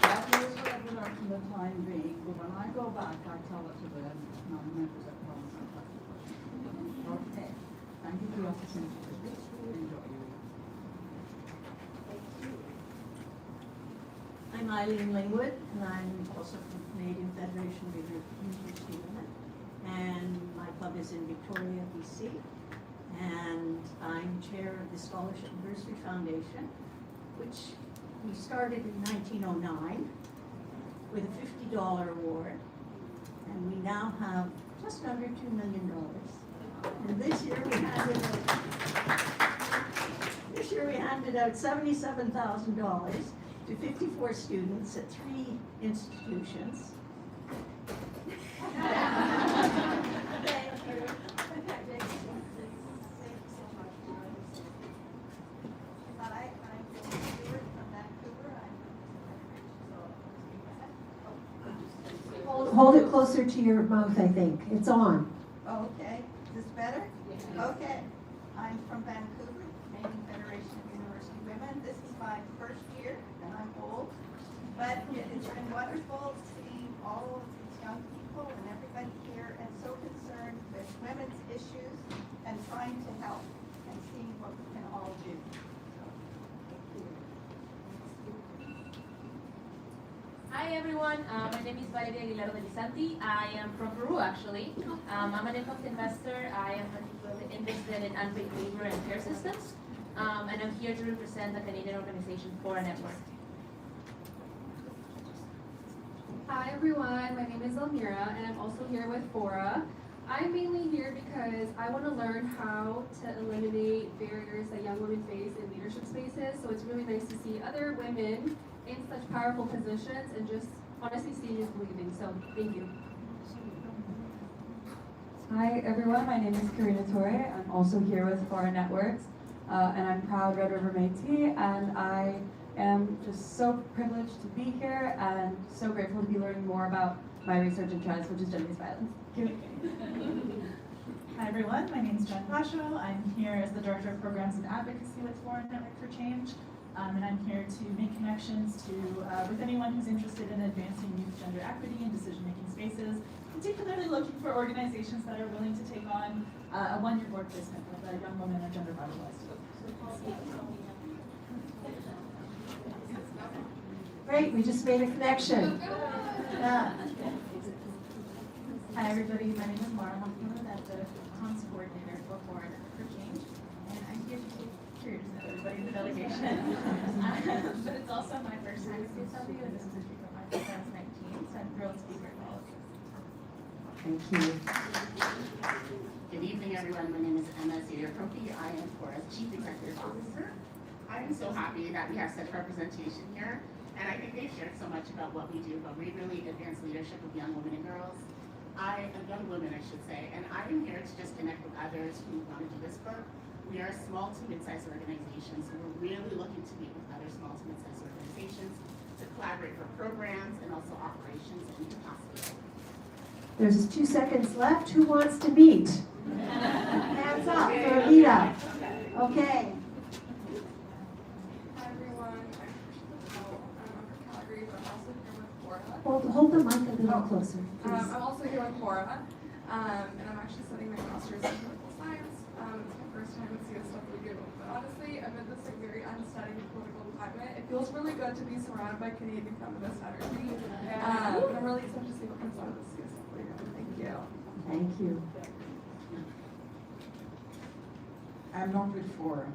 That is regular for the time being, but when I go back, I tell it to the non-members of Parliament. Okay. Thank you for the opportunity to speak. Enjoy you. I'm Eileen Lingwood, and I'm also from Canadian Federation of University Women. And my club is in Victoria, BC. And I'm chair of the Scholarship Bursary Foundation, which we started in 1909 with a $50 award. And we now have just under $2 million. And this year we handed out $77,000 to 54 students at 3 institutions. Hold it closer to your mouth, I think. It's on. Okay, is this better? Okay. I'm from Vancouver, Canadian Federation of University Women. This is my first year, and I'm old. But it's been wonderful to see all of these young people and everybody here and so concerned with women's issues and trying to help and seeing what we can all do. So, thank you. Hi everyone, my name is Valeria Aguilar de Lisanti. I am from Peru actually. I'm an impact investor. I am particularly interested in unpaid labor and care systems. And I'm here to represent the Canadian organization Fora Network. Hi everyone, my name is Elmira and I'm also here with Fora. I'm mainly here because I want to learn how to eliminate barriers that young women face in leadership spaces. So it's really nice to see other women in such powerful positions and just honestly seeing is believing. So thank you. Hi everyone, my name is Karina Torre. I'm also here with Fora Networks, and I'm proud Red River Métis, and I am just so privileged to be here and so grateful to be learning more about my research interest, which is gender-based violence. Thank you. Hi everyone, my name is Jen Pasho. I'm here as the Director of Programs and Advocacy with Fora Network for Change. And I'm here to make connections with anyone who's interested in advancing youth gender equity and decision-making spaces, particularly looking for organizations that are willing to take on a one-year board placement with a young woman or gender revitalized. Great, we just made a connection. Hi everybody, my name is Mara Hoffman. I'm the comms coordinator for Fora Network for Change, and I'm here to take pictures of everybody in the delegation. But it's also my first time at CSW, and this is a trip of mine 2019, so I'm thrilled to be here with all of you. Thank you. Good evening, everyone. My name is Emma Zedier-Profi. I am Fora's Chief Executive Officer. I am so happy that we have such representation here, and I think they've shared so much about what we do, but we really advance leadership of young women and girls. Young women, I should say, and I am here to just connect with others who want to do this work. We are a small to mid-sized organization, so we're really looking to meet with other small to mid-sized organizations to collaborate for programs and also operations and capacity. There's 2 seconds left. Who wants to meet? Hands up for a meetup. Okay. Hi everyone, I'm from Calgary, but I'm also here with Fora. Hold the mic a little closer, please. I'm also here with Fora, and I'm actually studying my master's in political science. It's my first time at CSW, but honestly, amid this very unstudied political climate it. It feels really good to be surrounded by Canadian feminist energy. And I'm really excited to see what comes out of this CSW. Thank you. Thank you. I'm not with Fora.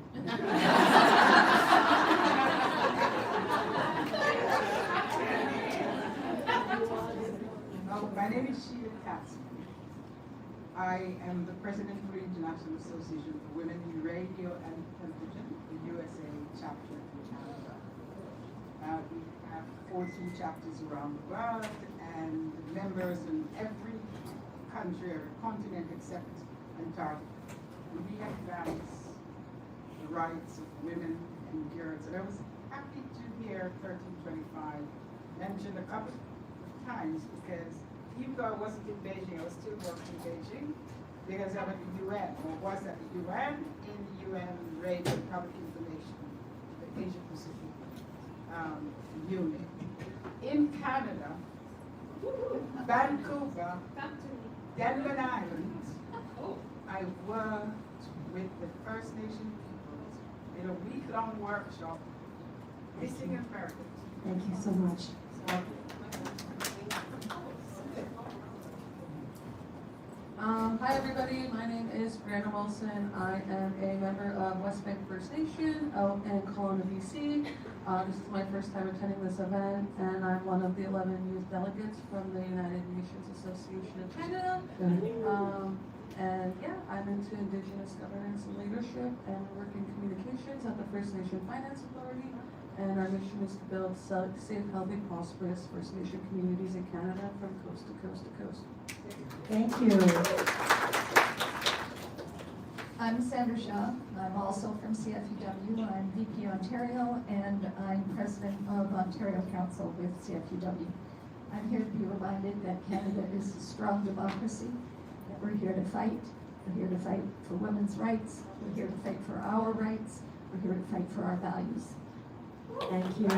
My name is Sheila Katz. I am the president for the International Association for Women in Radio and Television, the USA chapter in Canada. We have 14 chapters around the world and members in every country or continent except Antarctica. And we advance the rights of women and girls. And I was happy to hear 1325 mentioned a couple of times because even though I wasn't in Beijing, I was still working in Beijing because I'm at the UN, or was at the UN, in the UN Radio and Public Information, the Asia Pacific unit. In Canada, Vancouver, Denman Island, I worked with the First Nation peoples in a week-long workshop, Missing Americans. Thank you so much. Hi everybody, my name is Brianna Wilson. I am a member of West Bank First Nation out in Kelowna, BC. This is my first time attending this event, and I'm one of the 11 youth delegates from the United Nations Association of Canada. And yeah, I'm into Indigenous governance and leadership and work in communications at the First Nation Finance Authority. And our mission is to build safe, healthy, prosperous First Nation communities in Canada from coast to coast to coast. Thank you. I'm Sandra Shaw. I'm also from CFUW. I'm VP Ontario, and I'm president of Ontario Council with CFUW. I'm here to be reminded that Canada is a strong democracy, that we're here to fight. We're here to fight for women's rights. We're here to fight for our rights. We're here to fight for our values. Thank you.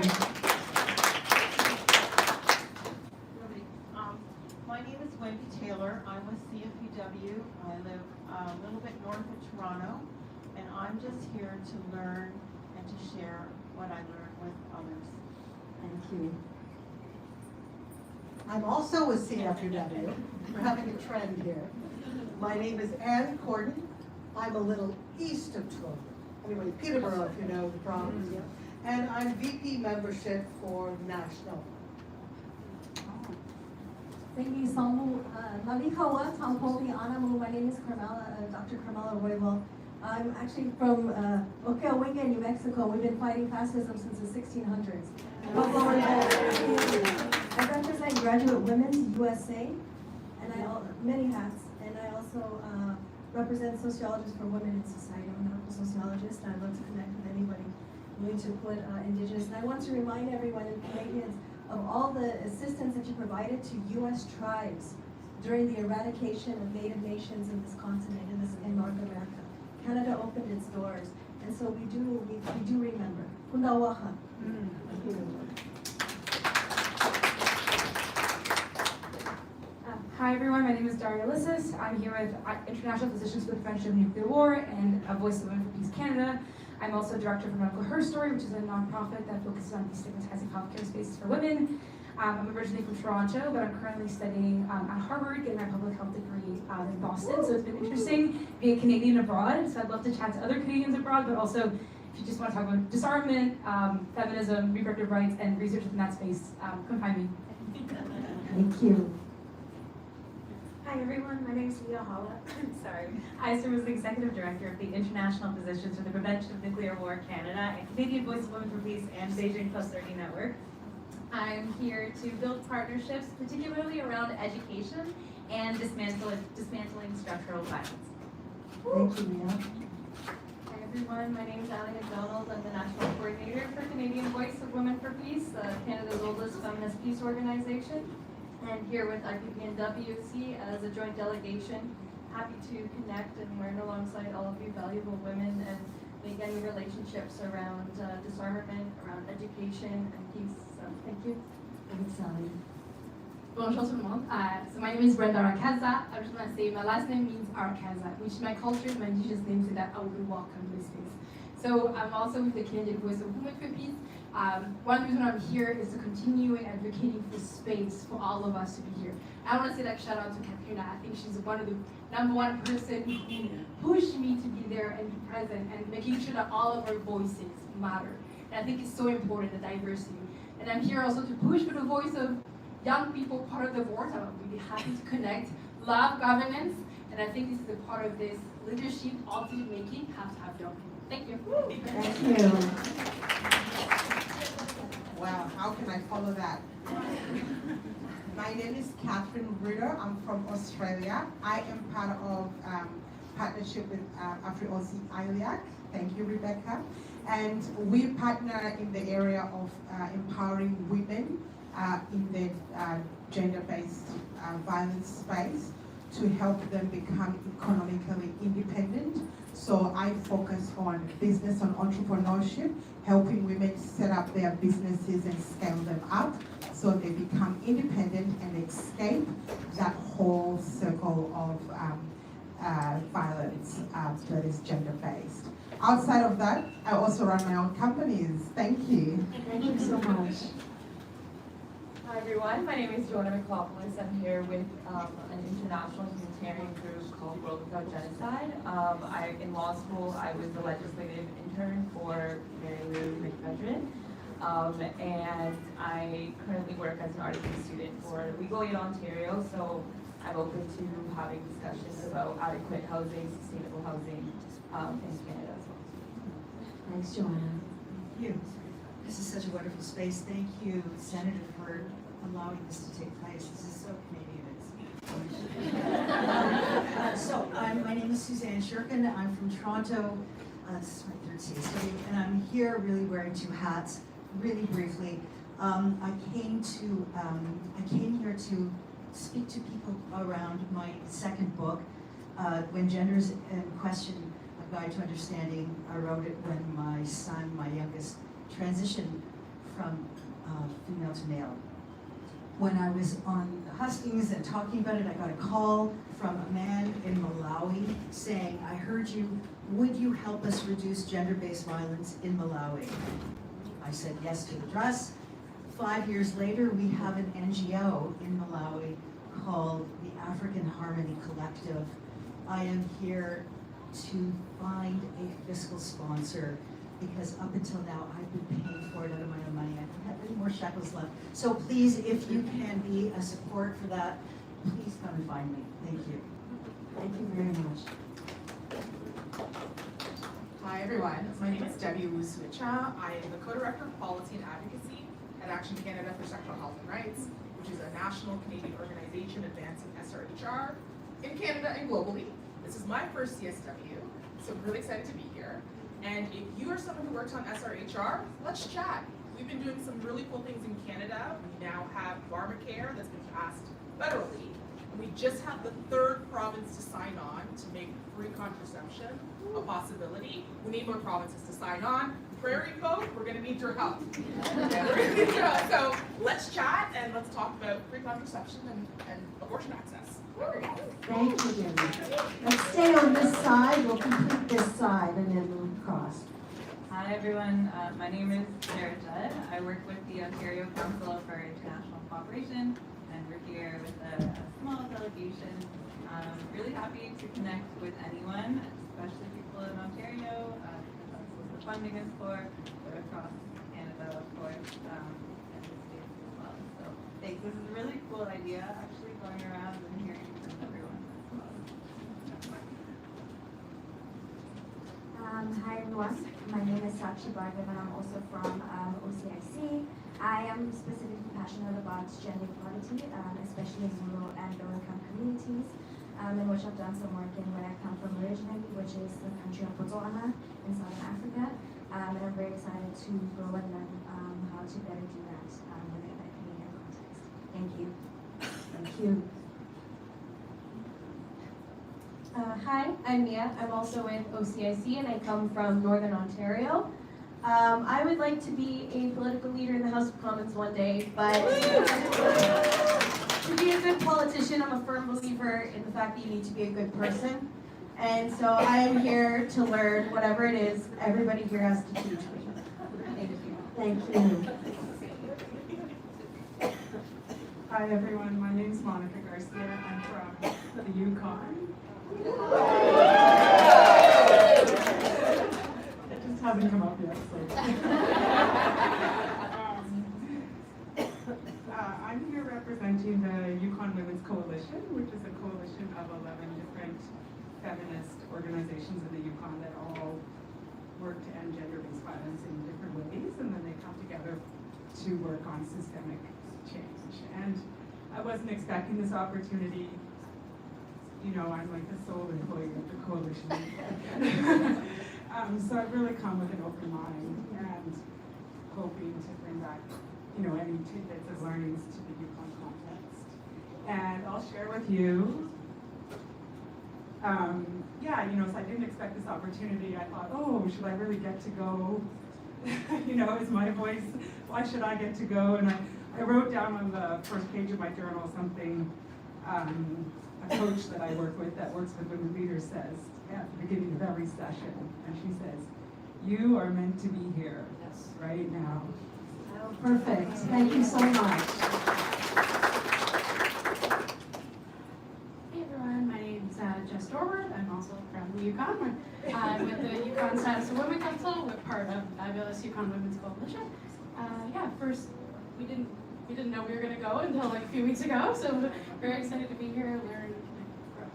My name is Wendy Taylor. I'm with CFUW. I live a little bit north of Toronto, and I'm just here to learn and to share what I learned with others. Thank you. I'm also with CFUW. We're having a trend here. My name is Ann Corden. I'm a little east of Toronto. Anyway, Peterborough, if you know the province. And I'm VP membership for National. Thank you, Samu. Navikawa, Tampoli, Anamu. My name is Dr. Carmela Roybal. I'm actually from Okawinga, New Mexico. We've been fighting fascism since the 1600s. I represent Graduate Women's USA, and many hats. And I also represent Sociologists for Women in Society. I'm a medical sociologist, and I'd love to connect with anybody willing to put Indigenous. And I want to remind everyone and Canadians of all the assistance that you provided to U.S. tribes during the eradication of Native nations in this continent, in North America. Canada opened its doors, and so we do remember. Kundawaha. Hi everyone, my name is Daria Lissis. I'm here with International Physicians for the Prevention of Nuclear War and a Voice of Women for Peace Canada. I'm also director for Medical Her Story, which is a nonprofit that focuses on destigmatizing healthcare spaces for women. I'm originally from Toronto, but I'm currently studying at Harvard, getting my public health degree in Boston. So it's been interesting being a Canadian abroad. So I'd love to chat to other Canadians abroad, but also if you just want to talk about disarmament, feminism, reproductive rights, and research in that space, come find me. Thank you. Hi everyone, my name is Leah Holla. Sorry. I serve as the Executive Director of the International Physicians for the Prevention of Nuclear War Canada and Canadian Voice of Women for Peace and Beijing+30 Network. I'm here to build partnerships, particularly around education and dismantling structural violence. Thank you, Leah. Hi everyone, my name is Ali McDonald. I'm the National Coordinator for Canadian Voice of Women for Peace, Canada's oldest feminist peace organization. And here with IPP and WC as a joint delegation. Happy to connect and learn alongside all of you valuable women and make any relationships around disarmament, around education and peace. So thank you. Thanks, Ali. Bonjour tout le monde. So my name is Brenda Arakaza. I just want to say my last name means Arakaza, which my culture, my indigenous name, so that I will be welcome in this space. So I'm also with the Canadian Voice of Women for Peace. One reason I'm here is to continue advocating for space for all of us to be here. I want to say that shout out to Katrina. I think she's one of the #1 person who pushed me to be there and be present and making sure that all of our voices matter. And I think it's so important, the diversity. And I'm here also to push for the voice of young people, part of the board. I'm really happy to connect, love governance, and I think this is a part of this leadership, ultimate making, have to have young people. Thank you. Thank you. Wow, how can I follow that? My name is Catherine Ritter. I'm from Australia. I am part of partnership with Afri-Aussie ILIAC. Thank you, Rebecca. And we partner in the area of empowering women in the gender-based violence space to help them become economically independent. So I focus on business and entrepreneurship, helping women set up their businesses and scale them up so they become independent and escape that whole circle of violence that is gender-based. Outside of that, I also run my own companies. Thank you. Thank you so much. Hi everyone, my name is Joanna McPhedran. I'm here with an international humanitarian group called World Without Genocide. In law school, I was the legislative intern for Marilou, McPhedran. And I currently work as an articling student for Legal Aid Ontario, so I'm open to having discussions about adequate housing, sustainable housing in Canada as well. Thanks, Joanna. Thank you. This is such a wonderful space. Thank you, Senator, for allowing this to take place. This is so Canadian. My name is Suzanne Shirkin. I'm from Toronto. This is my third CSW, and I'm here really wearing two hats. Really briefly, I came here to speak to people around my second book, When Gender's in Question, A Guide to Understanding. I wrote it when my son, my youngest, transitioned from female to male. When I was on the hustings and talking about it, I got a call from a man in Malawi saying, I heard you, would you help us reduce gender-based violence in Malawi? I said yes to the dress. 5 years later, we have an NGO in Malawi called the African Harmony Collective. I am here to find a fiscal sponsor because up until now, I've been paying for it out of my own money. I don't have any more shekels left. So please, if you can be a support for that, please come and find me. Thank you. Thank you very much. Hi everyone, my name is Debbie Wu-Switcha. I am the co-director of policy and advocacy at Action Canada for Sexual Health and Rights, which is a national Canadian organization advancing SRHR in Canada and globally. This is my first CSW, so I'm really excited to be here. And if you are someone who works on SRHR, let's chat. We've been doing some really cool things in Canada. We now have pharmacare that's been passed federally. And we just have the 3rd province to sign on to make free contraception a possibility. We need more provinces to sign on. Prairie folk, we're going to need your help. So let's chat and let's talk about free contraception and abortion access. Thank you, Debbie. Let's stay on this side. We'll complete this side and then we'll cross. Hi everyone, my name is Sarah Judd. I work with the Ontario Council for International Cooperation, and we're here with a small delegation. Really happy to connect with anyone, especially people in Ontario, because that's what the funding is for, but across Canada, of course, and the States as well. So thanks. This is a really cool idea, actually, going around and hearing from everyone as well. Hi everyone, my name is Sakshi Bhargav and I'm also from OCIC. I am specifically passionate about gender equality, especially in rural and low-income communities, in which I've done some work in where I come from originally, which is the country of Botswana in Southern Africa. And I'm very excited to grow and learn how to better do that within a Canadian context. Thank you. Thank you. Hi, I'm Mia. I'm also with OCIC and I come from Northern Ontario. I would like to be a political leader in the House of Commons one day, but to be a good politician, I'm a firm believer in the fact that you need to be a good person. And so I am here to learn whatever it is everybody here has to teach me. Thank you. Thank you. Hi everyone, my name is Monica Garcia. I'm from the Yukon. It just hasn't come up yet, so. I'm here representing the Yukon Women's Coalition, which is a coalition of 11 different feminist organizations in the Yukon that all work to end gender-based violence in different ways, and then they come together to work on systemic change. And I wasn't expecting this opportunity. You know, I'm like the sole employee of the coalition. So I've really come with an open mind and hoping to bring back, you know, any tidbits of learnings to the Yukon context. And I'll share with you, yeah, you know, so I didn't expect this opportunity. I thought, oh, should I really get to go? You know, is my voice, why should I get to go? And I wrote down on the first page of my journal something a coach that I work with that works with women leaders says at the beginning of every session. And she says, you are meant to be here right now. Oh, perfect. Thank you so much. Hey everyone, my name is Jess Dorward. I'm also from the Yukon. I'm with the Yukon Status of Women Council. We're part of the fabulous Yukon Women's Coalition. Yeah, first, we didn't know we were going to go until like a few weeks ago, so very excited to be here and learn and grow.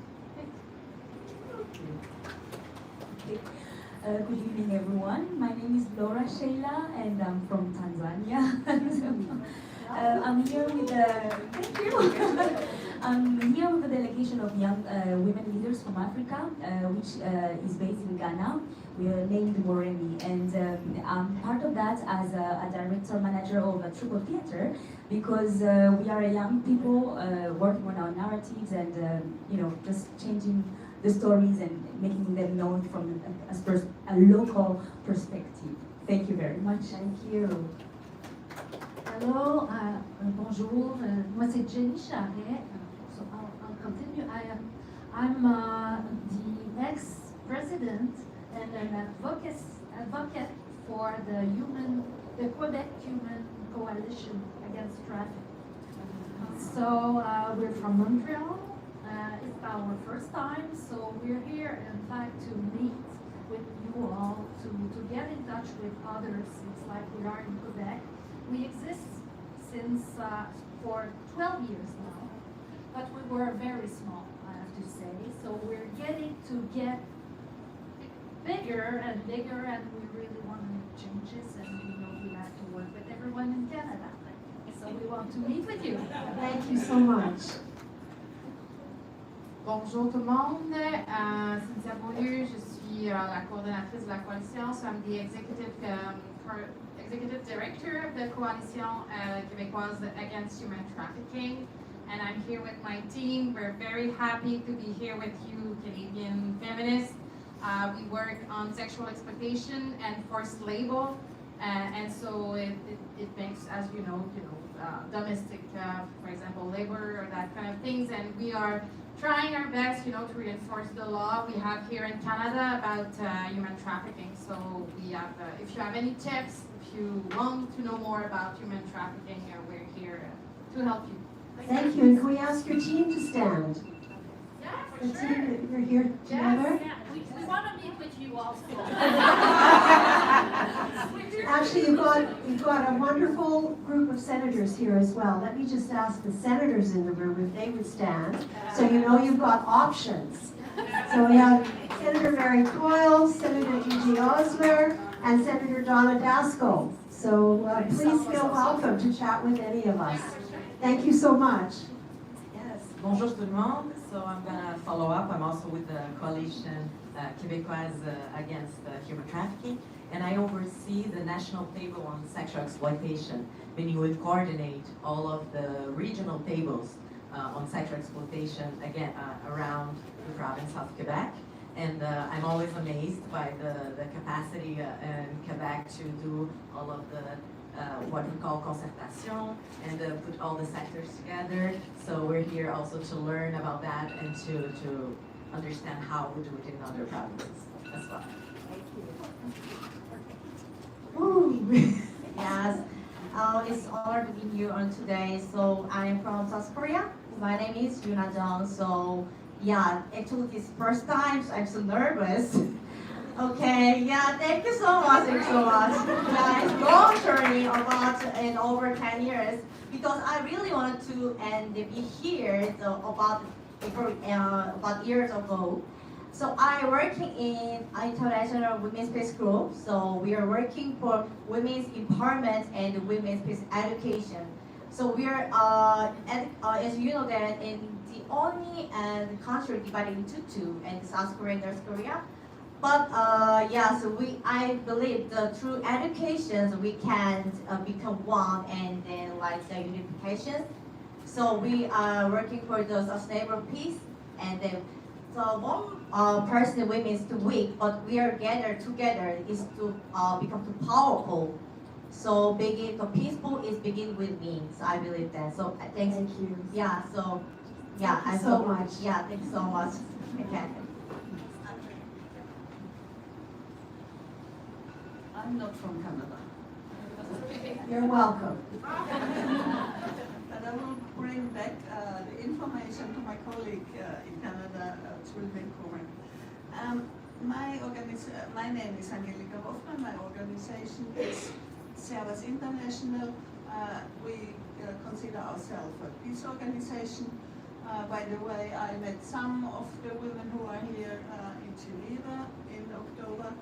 Good evening, everyone. My name is Laura Sheila, and I'm from Tanzania. I'm here with thank you. I'm here with a delegation of young women leaders from Africa, which is based in Ghana. We are named Moremi, and I'm part of that as a director manager of a Triple Theatre, because we are young people working on our narratives and you know, just changing the stories and making them known from a local perspective. Thank you very much. Thank you. Hello, bonjour. Moi c'est Jenny Charret. So I'll continue. I'm the ex-president and an advocate for the Quebec Human Coalition Against Trafficking. So we're from Montreal. It's our first time, so we're here in fact to meet with you all, to get in touch with others. It's like we are in Quebec. We exist since for 12 years now, but we were very small, I have to say. So we're getting to get bigger and bigger, and we really want to make changes, and we know we have to work with everyone in Canada. So we want to meet with you. Thank you so much. Bonjour tout le monde, Cynthia Beaulieu, je suis la coordonnatrice de la coalition, so I'm the executive director of the Coalition Québécoise Against Human Trafficking, and I'm here with my team. We're very happy to be here with you, Canadian feminists. We work on sexual exploitation and forced labor, and so it makes, as you know, domestic, for example, labor or that kind of things, and we are trying our best, to reinforce the law we have here in Canada about human trafficking. So we have, if you have any tips, if you want to know more about human trafficking, we're here to help you. Thank you. And can we ask your team to stand? Yeah, for The sure. team, you're here together? Yes, yeah. We want to meet with you also. Actually, you've got a wonderful group of senators here as well. Let me just ask the senators in the room if they would stand, so you know you've got options. So we have Senator Mary Coyle, Senator Gigi Osler, and Senator Donna Daskell. So please feel welcome to chat with any of us. Thank you so much. Yes, bonjour tout le monde. So I'm going to follow up. I'm also with the Coalition Québécoise Against Human Trafficking, and I oversee the National Table on Sexual Exploitation, meaning we coordinate all of the regional tables on sexual exploitation again around the province of Quebec. And I'm always amazed by the capacity in Quebec to do all of the what we call concertation and put all the sectors together. So we're here also to learn about that and to understand how we do it in other provinces as well. Ooh. Yes. It's an honor to be here on today. So I'm from South Korea. My name is Yuna Jung. So yeah, actually this first time, so I'm so nervous. Okay, yeah, thank you so much, thank you so much. Yeah, it's long journey about in over 10 years because I really wanted to and be here so about years ago. So I working in international women's peace group. So we are working for women's empowerment and women's peace education. So we are, as you know, that in the only country divided into two, and South Korea and North Korea. But yeah, so I believe through education we can become one and then like the unification. So we are working for the sustainable peace and then so one person women is too weak, but we are gathered together is to become too powerful. So begin the peaceful is begin with me. So I believe that. So thank you. Yeah. So yeah, Thank you so much. Yeah, thank you so much. Okay. I'm not from Canada. You're welcome. But I will bring back the information to my colleague in Canada through Vancouver. My name is Angelika Hoffmann. My organization is Service International. We consider ourselves a peace organization. By the way, I met some of the women who are here in Geneva in October,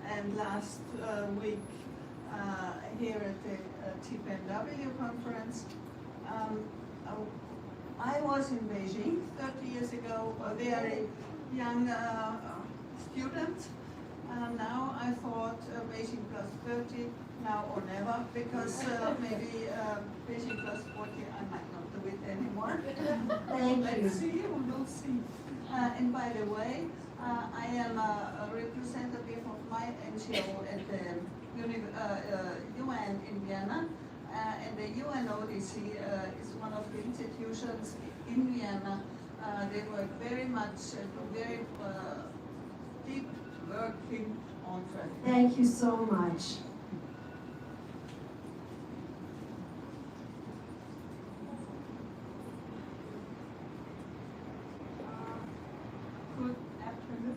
and last week here at the CFUW conference. I was in Beijing 30 years ago, a very young student. Now I thought Beijing+30, now or never, because maybe Beijing+40 I might not do it anymore. Thank you. Let's see, we will see. And by the way, I am a representative of my NGO at the UN in Vienna. And the UNODC is one of the institutions in Vienna. They work very much, very deep working on trafficking. Thank you so much. Good afternoon.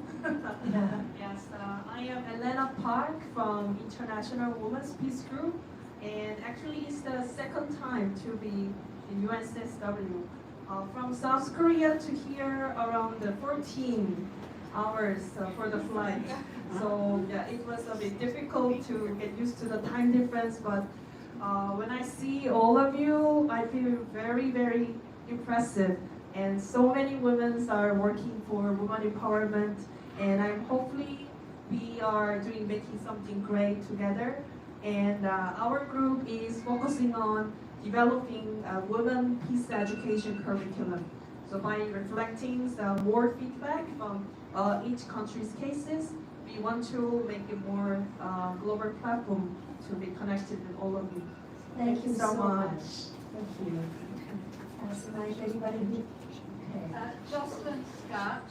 Yes, I am Elena Park from International Women's Peace Group, and actually it's the second time to be in UN CSW. From South Korea to here around 14 hours for the flight. So yeah, it was a bit difficult to get used to the time difference, but when I see all of you, I feel very, very impressive. And so many women are working for women empowerment, and I'm hopefully we are making something great together. And our group is focusing on developing a women peace education curriculum. So by reflecting more feedback from each country's cases, we want to make a more global platform to be connected with all of you. Thank you so much. Thank you. Anybody? Okay. Jocelyn Scott,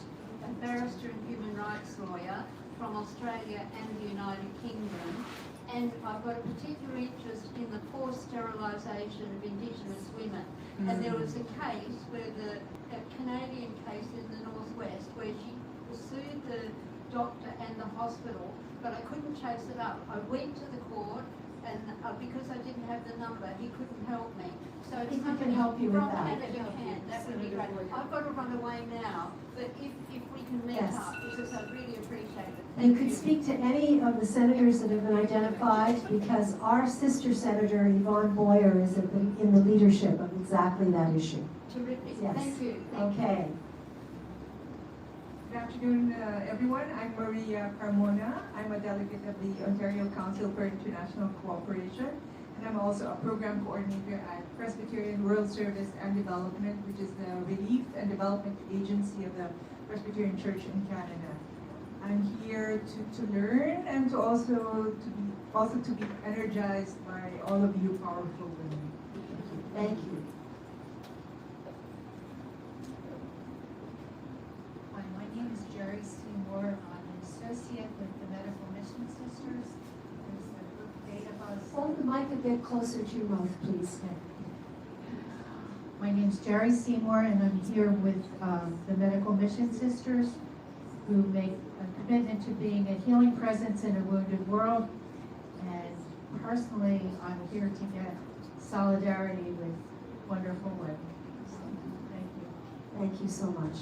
a barrister and human rights lawyer from Australia and the United Kingdom. And I've got a particular interest in the forced sterilisation of Indigenous women. And there was a case where a Canadian case in the Northwest where she sued the doctor and the hospital, but I couldn't chase it up. I went to the court, and because I didn't have the number, he couldn't help me. So I think we can help you with that. If you can, that would be great. I've got to run away now, but if we can meet Yes. up, because I really appreciate it. You could speak to any of the senators that have been identified, because our sister senator, Yvonne Boyer, is in the leadership of exactly that issue. Terrific. Yes. Thank you. Okay. Good afternoon, everyone. I'm Maria Carmona. I'm a delegate of the Ontario Council for International Cooperation, and I'm also a program coordinator at Presbyterian World Service and Development, which is the relief and development agency of the Presbyterian Church in Canada. I'm here to learn and to also to be energized by all of you powerful women. Thank you. Hi, my name is Jerry Seymour. I'm an associate with the Medical Mission Sisters. There's a group data Hold the mic a bit closer to your mouth, please. My name's Jerry Seymour, and I'm here with the Medical Mission Sisters, who make a commitment to being a healing presence in a wounded world. And personally, I'm here to get solidarity with wonderful women. So, thank you. Thank you so much.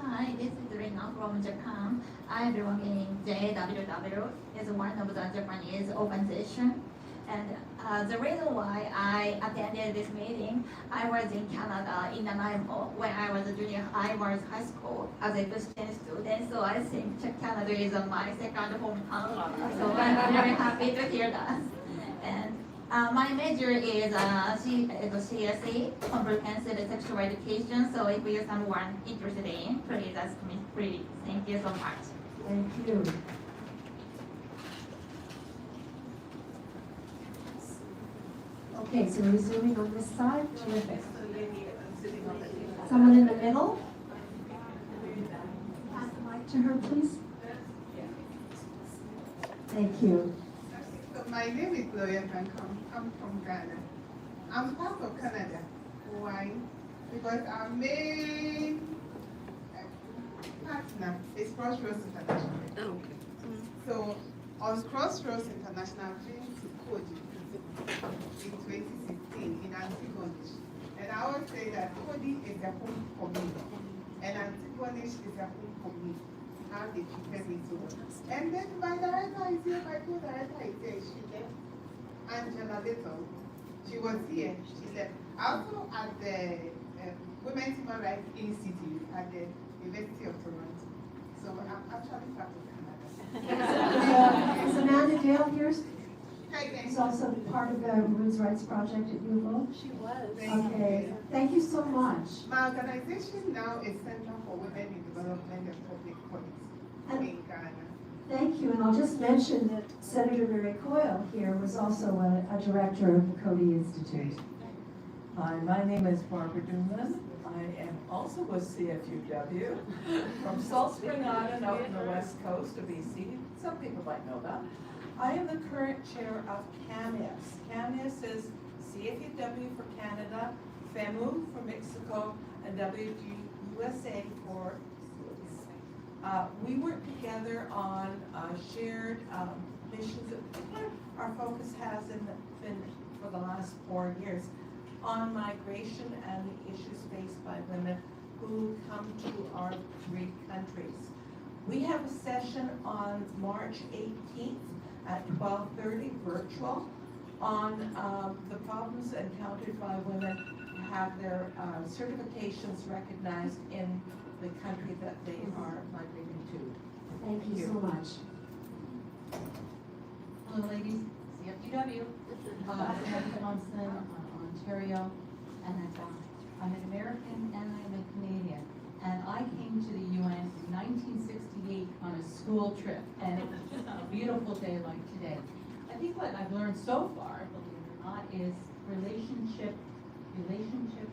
Hi, this is Rina from Japan. I belong in JWW. It's one of the Japanese organization. And the reason why I attended this meeting, I was in Canada in Nanaimo when I was junior high, was high school as a Christian student. So I think Canada is my second hometown. So I'm very happy to hear that. And my major is CSE, Comprehensive Sexual Education. So if you're someone interested in, please ask me, please. Thank you so much. Thank you. Okay, so resuming on this side. Terrific. Someone in the middle? Pass the mic to her, please. Thank you. So my name is Gloria Frankham. I'm from Ghana. I'm part of Canada. Why? Because our main partner is Crossroads International. Okay. So on Crossroads International, I've been to Koji in 2016 in Antigonish. And I always say that Koji is a home for me. And Antigonish is a home for me. How they treated me so well. And then my director is here, my co-director is here. She left. Angela Little. She was here. She left. Also at the Women's Human Rights Institute at the University of Toronto. So I'm actually part of Canada. Is Amanda Dale here? She's She's also part of the Women's Rights Project at U of O? She was. Okay, thank you so much. My organization now is Center for Women in Development and Public Policy in Ghana. Thank you, and I'll just mention that Senator Mary Coyle here was also a director of the Cody Institute. Hi, my name is Barbara Doolin. I am also with CFUW from Salt Spring Island out on the west coast of BC. Some people might know that. I am the current chair of CAMIS. CAMIS is CFUW for Canada, FEMU for Mexico, and WGUSA for we work together on shared missions. In particular, our focus has been for the last 4 years on migration and the issues faced by women who come to our 3 countries. We have a session on March 18th at 12:30 virtual on the problems encountered by women who have their certifications recognized in the country that they are migrating to. Thank you so much. Hello, ladies. CFUW. I'm Thompson, Ontario, and I'm an American and I'm a Canadian. And I came to the UN in 1968 on a school trip, and it was just a beautiful day like today. I think what I've learned so far, believe it or not, is relationship, leadership.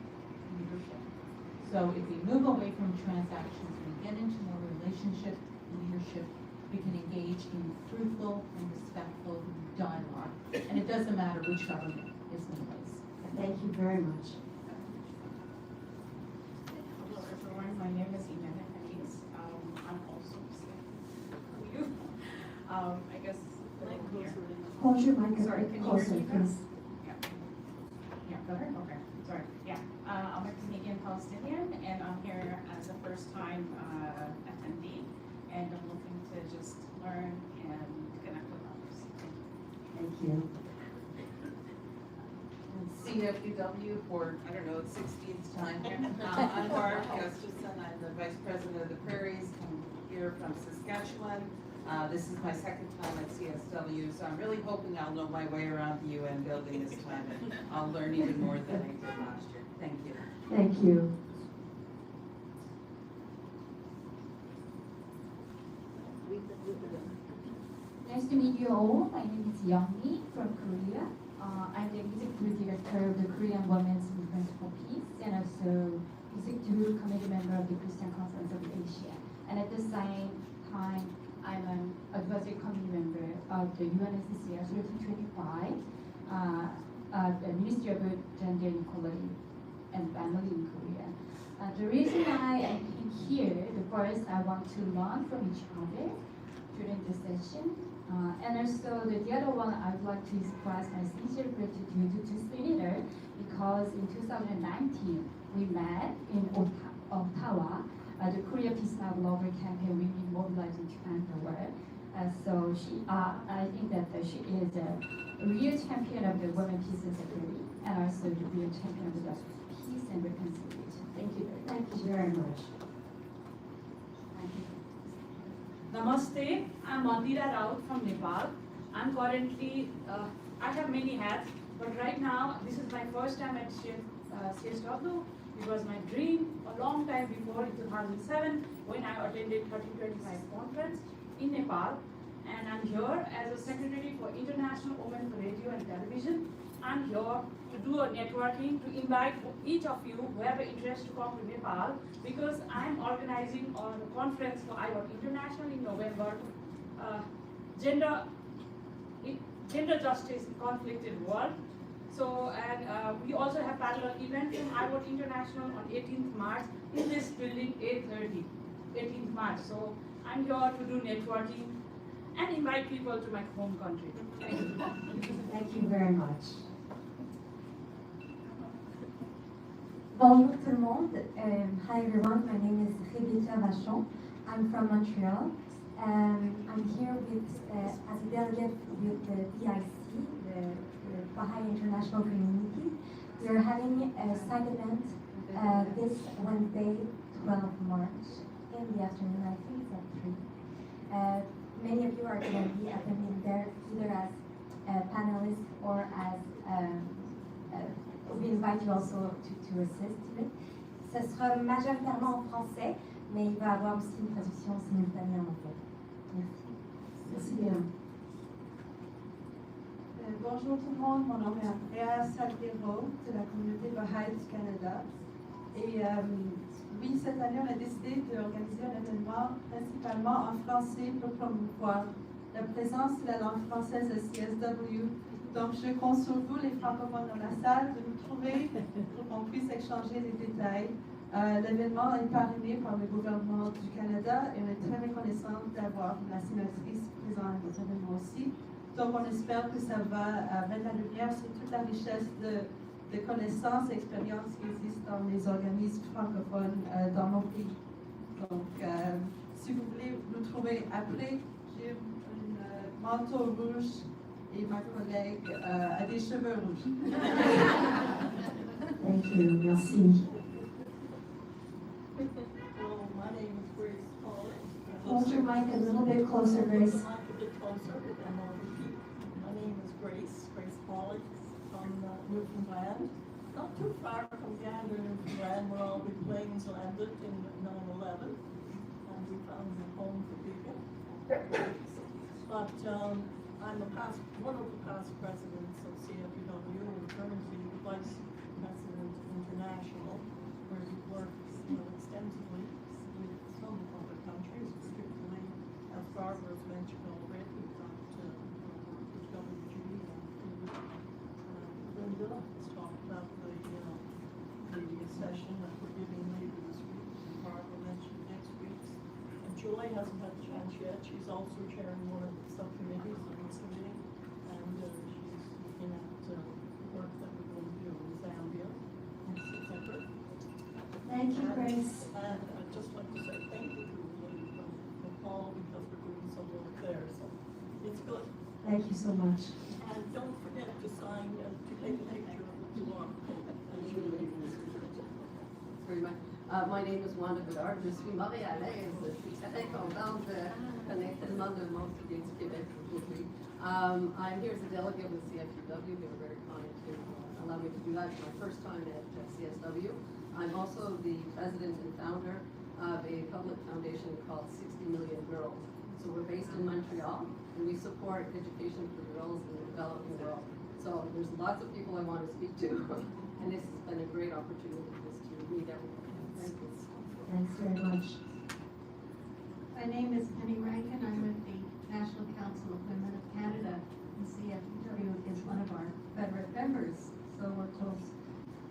So if we move away from transactions, we get into more relationship, leadership, we can engage in fruitful and respectful dialogue. And it doesn't matter which government is in place. Thank you very much. Hello everyone, my name is Imena Hayes. I'm also CFUW. I guess here. Hold your mic a Sorry, bit can you closer, hear me? please. Yeah, better? Okay, sorry. Yeah, I'm a Canadian Palestinian and I'm here as a first time attendee and I'm looking to just learn and connect with others. Thank you. CFUW for, I don't know, the 16th time. I'm Barb Gustafson. I'm the Vice President of the Prairies. I'm here from Saskatchewan. This is my second time at CSW, so I'm really hoping I'll know my way around the UN building this time and I'll learn even more than I did last year. Thank you. Thank you. Nice to meet you all. My name is Youngmi from Korea. I'm the executive director of the Korean Women's Movement for Peace and also executive committee member of the Christian Conference of Asia. And at the same time, I'm an advisory committee member of the UNSCR 1325, the Ministry of Gender Equality and Family in Korea. The reason I am here, first I want to learn from each other during the session. And also the other one, I would like to express my sincere gratitude to Senator because in 2019 we met in Ottawa, the Korea Peace Now Global campaign we been mobilizing to end the war. So I think that she is a real champion of the women, peace and security, and also the real champion of the peace and reconciliation. Thank you very much. Thank you. Namaste, I'm Mandira Raut from Nepal. I'm currently, I have many hats, but right now this is my first time at CSW. It was my dream a long time before in 2007 when I attended 1325 conference in Nepal. And I'm here as a secretary for International Women for Radio and Television. I'm here to do a networking, to invite each of you who have an interest to come to Nepal because I'm organizing a conference for IWOT International in November, gender justice in conflicted world. So, and we also have parallel event in IWOT International on 18th March in this building, 8:30, 18th March. So I'm here to do networking and invite people to my home country. Thank you. Thank you very much. Bonjour tout le monde. Hi everyone, my name is Rebecca Vachon. I'm from Montreal. I'm here with, as a delegate with the BIC, the Baha'i International Community. We are having a side event this Wednesday, 12 March, in the afternoon. I think it's at 3. Many of you are going to be attending there either as panelists or as we invite you also to assist to it. Ce sera majoritairement en français, mais il va y avoir aussi une traduction simultanée en anglais. Merci. Merci bien. Bonjour tout le monde, mon nom est Andrea Salguero de la communauté Baha'i du Canada. Et oui, cette année, on a décidé d'organiser un événement principalement en français pour promouvoir la présence de la langue française à CSW. Donc, je compte sur vous, les francophones dans la salle, de nous trouver pour qu'on puisse échanger les détails. L'événement est parrainé par le gouvernement du Canada et on est très reconnaissant d'avoir la sénatrice présente à notre événement aussi. Donc, on espère que ça va mettre la lumière sur toute la richesse de connaissances et expériences qui existent dans les organismes francophones dans nos pays. Donc, si vous voulez nous trouver après, j'ai un manteau rouge et ma collègue a des cheveux rouges. Thank you. Merci. Hello, my name is Grace Pollock. Hold your mic a little bit closer, Grace. A bit closer, and I'll repeat. My name is Grace Pollock from Newfoundland. Not too far from Gander, Newfoundland, where all the planes landed in 9/11, and we found a home for people. But I'm one of the past presidents of CFUW, and currently the vice president international, where we work extensively with some other countries, particularly as Barbara has mentioned already. We've got with WG and Linda has talked about the session that we're giving later this week. Barbara mentioned next week's. And Joy hasn't had a chance yet. She's also chairing one of the subcommittees of this meeting, and she's looking at the work that we're going to do in Zambia in September. Thank you, Grace. And I'd just like to say thank you to everybody from Nepal because we're doing some work there, so it's good. Thank you so much. And don't forget to sign, to take a picture of the QR code as you leave. Very much. My name is Wanda Bedard. Je suis mariée à l'aise. Je suis très contente de connaître tellement de monde qui vient du Québec aujourd'hui. I'm here as a delegate with CFUW. They were very kind to allow me to do that. It's my first time at CSW. I'm also the president and founder of a public foundation called 60 Million Girls. So we're based in Montreal, and we support education for girls in the developing world. So there's lots of people I want to speak to, and this has been a great opportunity just to meet everyone. Thank you. Thanks very much. My name is Penny Rankin. I'm with the National Council of Women of Canada, and CFUW is one of our veteran members, so we're close.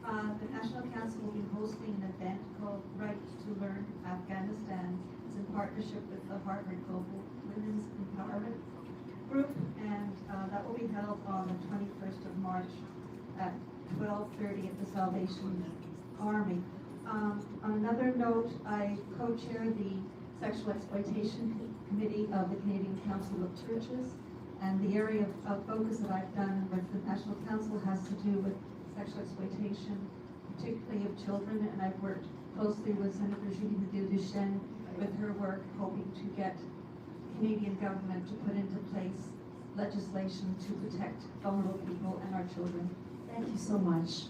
The National Council will be hosting an event called Right to Learn Afghanistan. It's in partnership with the Harvard Global Women's Empowerment Group, and that will be held on the 21st of March at 12:30 at the Salvation Army. On another note, I co-chair the Sexual Exploitation Committee of the Canadian Council of Churches, and the area of focus that I've done with the National Council has to do with sexual exploitation, particularly of children, and I've worked closely with Senator Julie Duchesne with her work, hoping to get the Canadian government to put into place legislation to protect vulnerable people and our children. Thank you so much.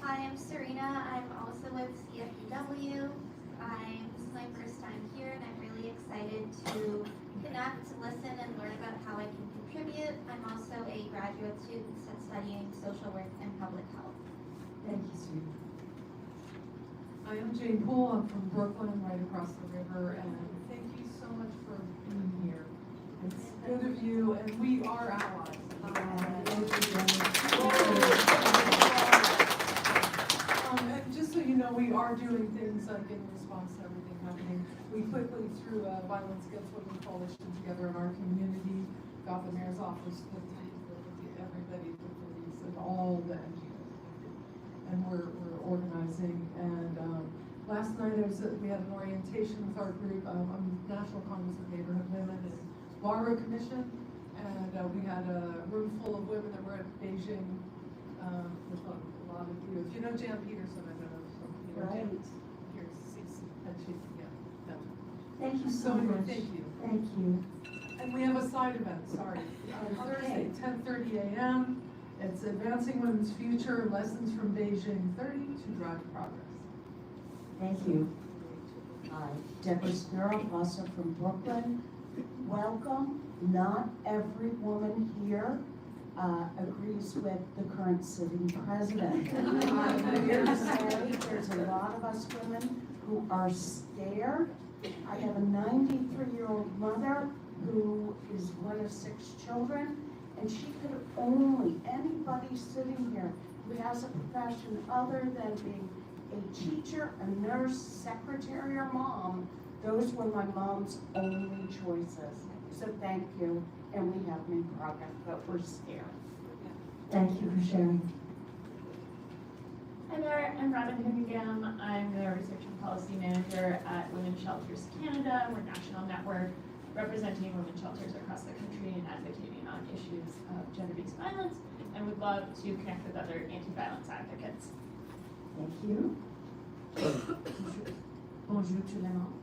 Hi, I'm Serena. I'm also with CFUW. This is my first time here, and I'm really excited to connect, listen, and learn about how I can contribute. I'm also a graduate student studying social work and public health. Thank you, Serena. I am Jane Poole. I'm from Brooklyn, right across the river, and thank you so much for being here. It's good of you, and we are allies. And just so you know, we are doing things like in response to everything happening. We quickly threw a Violence Against Women coalition together in our community, got the mayor's office with everybody, the police, and all the NGOs. And we're organizing. And last night we had an orientation with our group, National Congress of Neighborhood Women and Water Commission. And we had a room full of women that were at Beijing with a lot of you. If you know Jan Peterson, I don't know. So, you know, Right. Here's Cece, and she, yeah. No. Thank you so anyway, much. Thank you. Thank you. And we have a side event, sorry. Thursday, 10:30 a.m. It's Advancing Women's Future, Lessons from Beijing+30 to Drive Progress. Thank you. Hi, Deborah Sparrow, also from Brooklyn. Welcome. Not every woman here agrees with the current sitting president. I'm here to say there's a lot of us women who are scared. I have a 93-year-old mother who is one of 6 children, and she could only, anybody sitting here who has a profession other than being a teacher, a nurse, secretary, or mom, those were my mom's only choices. So thank you, and we have made progress, but we're scared. Thank you for sharing. Hi there, I'm Robin Higgingham. I'm the Research and Policy Manager at Women's Shelters Canada. We're a national network representing women's shelters across the country and advocating on issues of gender-based violence, and would love to connect with other anti-violence advocates. Thank you. Bonjour tout le monde.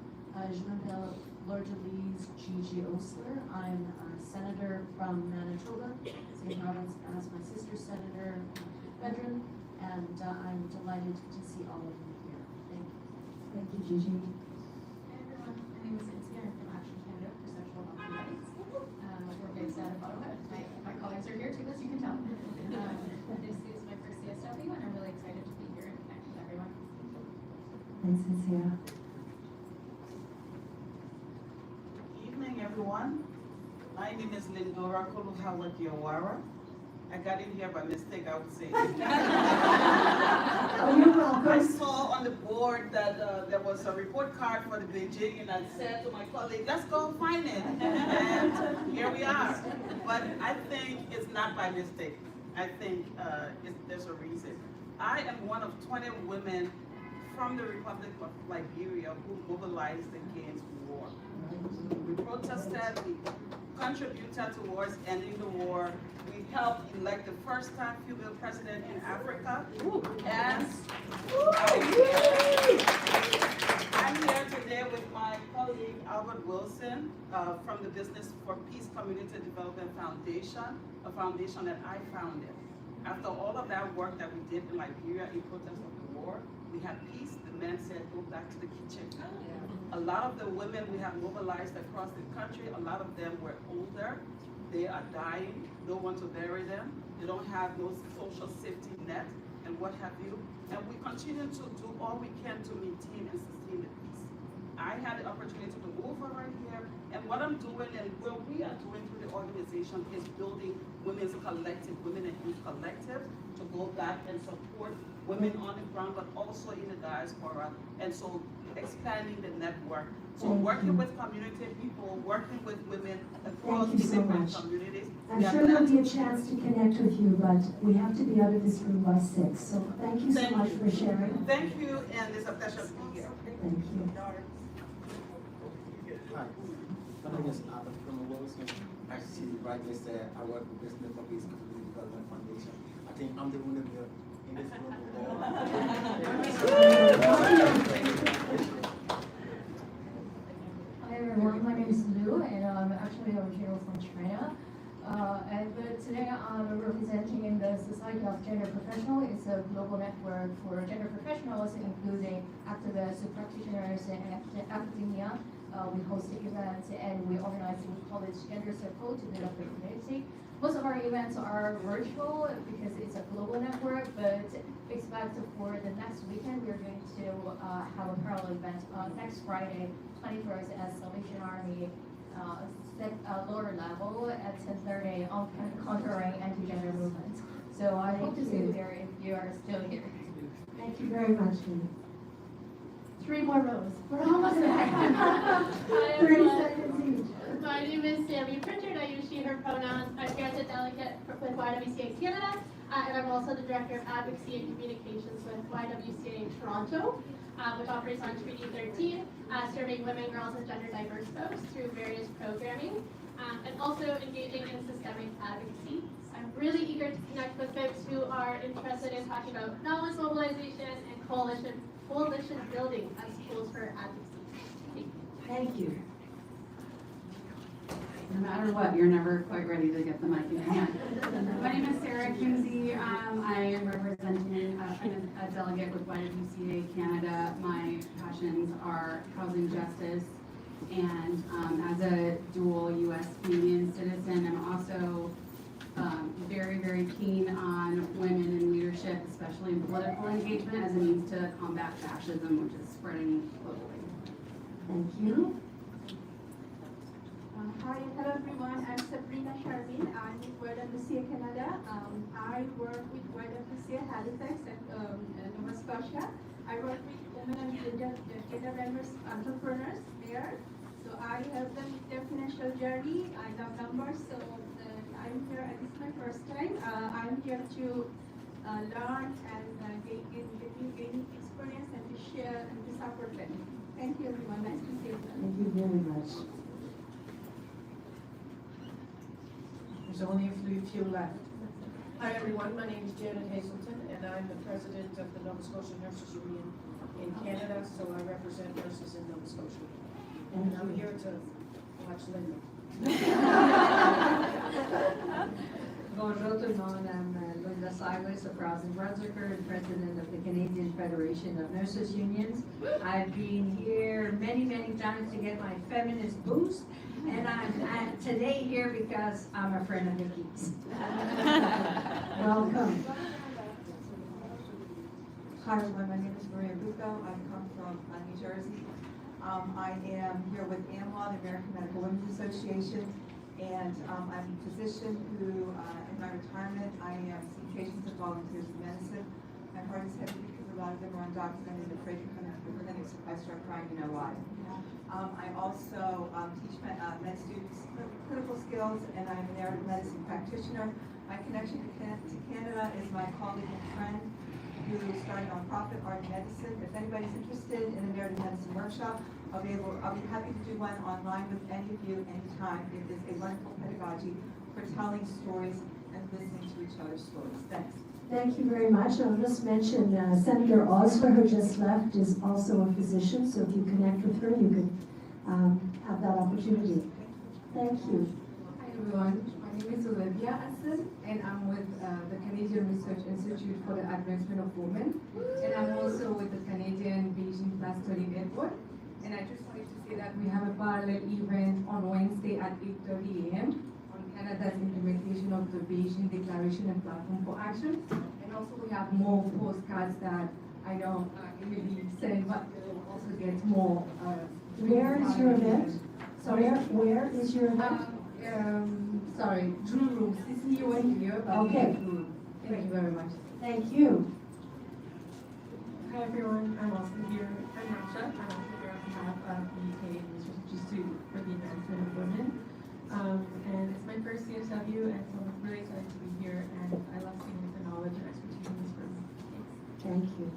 Je m'appelle Lord-Louise Gigi Osler. I'm a senator from Manitoba, same province as my sister senator, McPhedran, and I'm delighted to see all of you here. Thank you. Thank you, Gigi. Hi everyone, my name is Nancy. I'm from Action Canada for Sexual Health and Rights. We're based out of Ottawa. My colleagues are here too, as you can tell. This is my first CSW, and I'm really excited to be here and connect with everyone. Thanks, Cynthia. Evening, everyone. My name is Lindora Koluhawa-Diawara. I got in here by mistake, I would say. Oh, you're welcome. I saw on the board that there was a report card for the Beijing, and I said to my colleague, let's go find it. And here we are. But I think it's not by mistake. I think there's a reason. I am one of 20 women from the Republic of Liberia who mobilized against war. We protested, we contributed towards ending the war. We helped elect the first time female president in Africa. And I'm here today with my colleague Albert Wilson from the Business for Peace Community Development Foundation, a foundation that I founded. After all of that work that we did in Liberia in protest of the war, we had peace. The men said, go back to the kitchen. A lot of the women we have mobilized across the country, a lot of them were older. They are dying, no one to bury them. They don't have no social safety net and what have you. And we continue to do all we can to maintain and sustain the peace. I had the opportunity to move over right here, and what I'm doing and what we are doing through the organization is building women's collective, women and youth collective, to go back and support women on the ground, but also in the diaspora, and so expanding the network. So working with community people, working with women across Thank you so different much. communities. I'm sure there'll be a chance to connect with you, but we have to be out of this room by 6. So thank you so much for sharing. Thank you, and it's a pleasure to be here. Thank you. Hi, my name is Adam from Wilson. Actually, rightly said, I work with Business for Peace Community Development Foundation. I think I'm the one in this group. Hi everyone, my name is Lou, and I'm actually original from China. But today I'm representing in the Society of Gender Professionals. It's a global network for gender professionals, including activists, practitioners, and academia. We host events and we organize what we call it Gender Circle to build up the community. Most of our events are virtual because it's a global network, but expect for the next weekend we're going to have a parallel event next Friday, 21st at Salvation Army lower level at 10:30 on countering anti-gender movement. So I hope to see you there if you are still here. Thank you very much, Lee. 3 more rows. We're almost there. Hi 30 everyone. seconds each. My name is Sammy Pritchard. I use she, her pronouns. I'm here as a delegate with YWCA Canada, and I'm also the Director of Advocacy and Communications with YWCA Toronto, which operates on Treaty 13, serving women, girls, and gender diverse folks through various programming, and also engaging in systemic advocacy. I'm really eager to connect with folks who are interested in talking about knowledge mobilization and coalition building as tools for advocacy. Thank you. No matter what, you're never quite ready to get the mic in your hand. My name is Sarah Kinsey. I am representing, I'm a delegate with YWCA Canada. My passions are housing justice, and as a dual U.S. Canadian citizen, I'm also very, very keen on women in leadership, especially in political engagement as a means to combat fascism, which is spreading globally. Thank you. Hi, hello everyone. I'm Sabrina Sharmin. I'm with YWCA Canada. I work with YWCA Halifax and Nova Scotia. I work with women and gender diverse entrepreneurs there. So I help them with their financial journey. I love numbers, so I'm here. This is my first time. I'm here to learn and gain experience and to share and to support them. Thank you, everyone. Nice to see you. Thank you very much. There's only a few left. Hi everyone, my name is Janet Hazelton, and I'm the president of the Nova Scotia Nurses Union in Canada, so I represent nurses in Nova Scotia. And I'm here to watch Linda. Bonjour tout le monde, I'm Linda Silas, a Frozen Brunswicker and president of the Canadian Federation of Nurses Unions. I've been here many, many times to get my feminist boost, and I'm today here because I'm a friend of Nikki's. Welcome. Hi everyone, my name is Maria Bucco. I come from New Jersey. I am here with AMLA, the American Medical Women's Association, and I'm a physician who, in my retirement, I see patients and volunteers in medicine. My heart is heavy because a lot of them are undocumented and afraid to come into the clinics. If I start crying, you know why. I also teach med students clinical skills, and I'm a narrative medicine practitioner. My connection to Canada is my colleague and friend who started a nonprofit, Art Medicine. If anybody's interested in a narrative medicine workshop, I'll be happy to do one online with any of you anytime. It is a wonderful pedagogy for telling stories and listening to each other's stories. Thanks. Thank you very much. I'll just mention Senator Osler, who just left, is also a physician, so if you connect with her, you could have that opportunity. Thank you. Hi everyone, my name is Olivia Asson, and I'm with the Canadian Research Institute for the Advancement of Women, and I'm also with the Canadian Beijing+30 network. And I just wanted to say that we have a parallel event on Wednesday at 8:30 a.m. on Canada's implementation of the Beijing Declaration and Platform for Action. And also we have more postcards that I know it will be sent, but we'll also get more Where is your event? Sorry, where is your event? Sorry, Drew Room, CCUA here. Okay. Thank you very much. Thank you. Hi everyone, I'm also here. I'm Rasha. I'm also here on behalf of the Canadian Institute for the Advancement of Women. And it's my first CSW, and so I'm really excited to be here. And I love seeing the knowledge and expertise in this room. Thank you.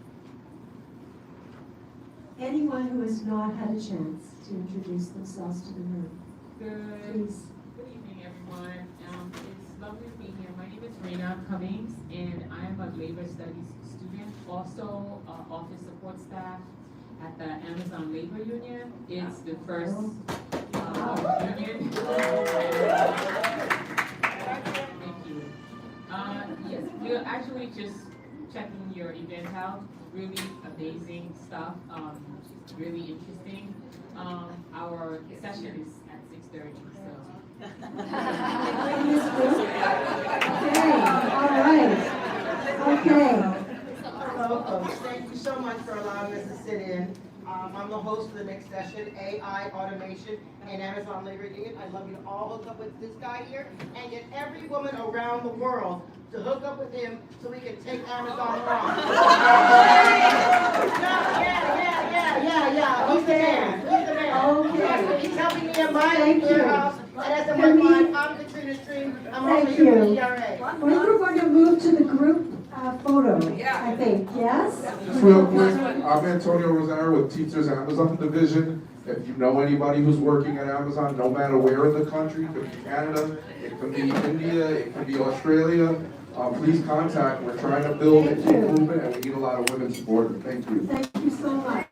Anyone who has not had a chance to introduce themselves to the room, please. Good evening, everyone. It's lovely to be here. My name is Rena Cummings, and I am a labor studies student, also office support staff at the Amazon Labor Union. It's the first union. Thank you. Yes, we're actually just checking your event out. Really amazing stuff. Really interesting. Our session is at 6:30. So. Okay. Hello, thank you so much for allowing us to sit in. I'm the host for the next session, AI, Automation, and Amazon Labor Union. I'd love you to all hook up with this guy here and get every woman around the world to hook up with him so we can take Amazon on. Yeah. He's the man. He's the man. Okay. He's helping me in my warehouse. And as a line, I'm Katrina Stream. I'm also Thank here for you. the ERA. We're going to move to the group photo, I think, yes? Just real quick, I'm Antonio Rosario with Teachers Amazon Division. If you know anybody who's working at Amazon, no matter where in the country, it could be Canada, it could be India, it could be Australia, please contact. We're trying to build a movement and we need a lot of women supporters. Thank you. Thank you so much.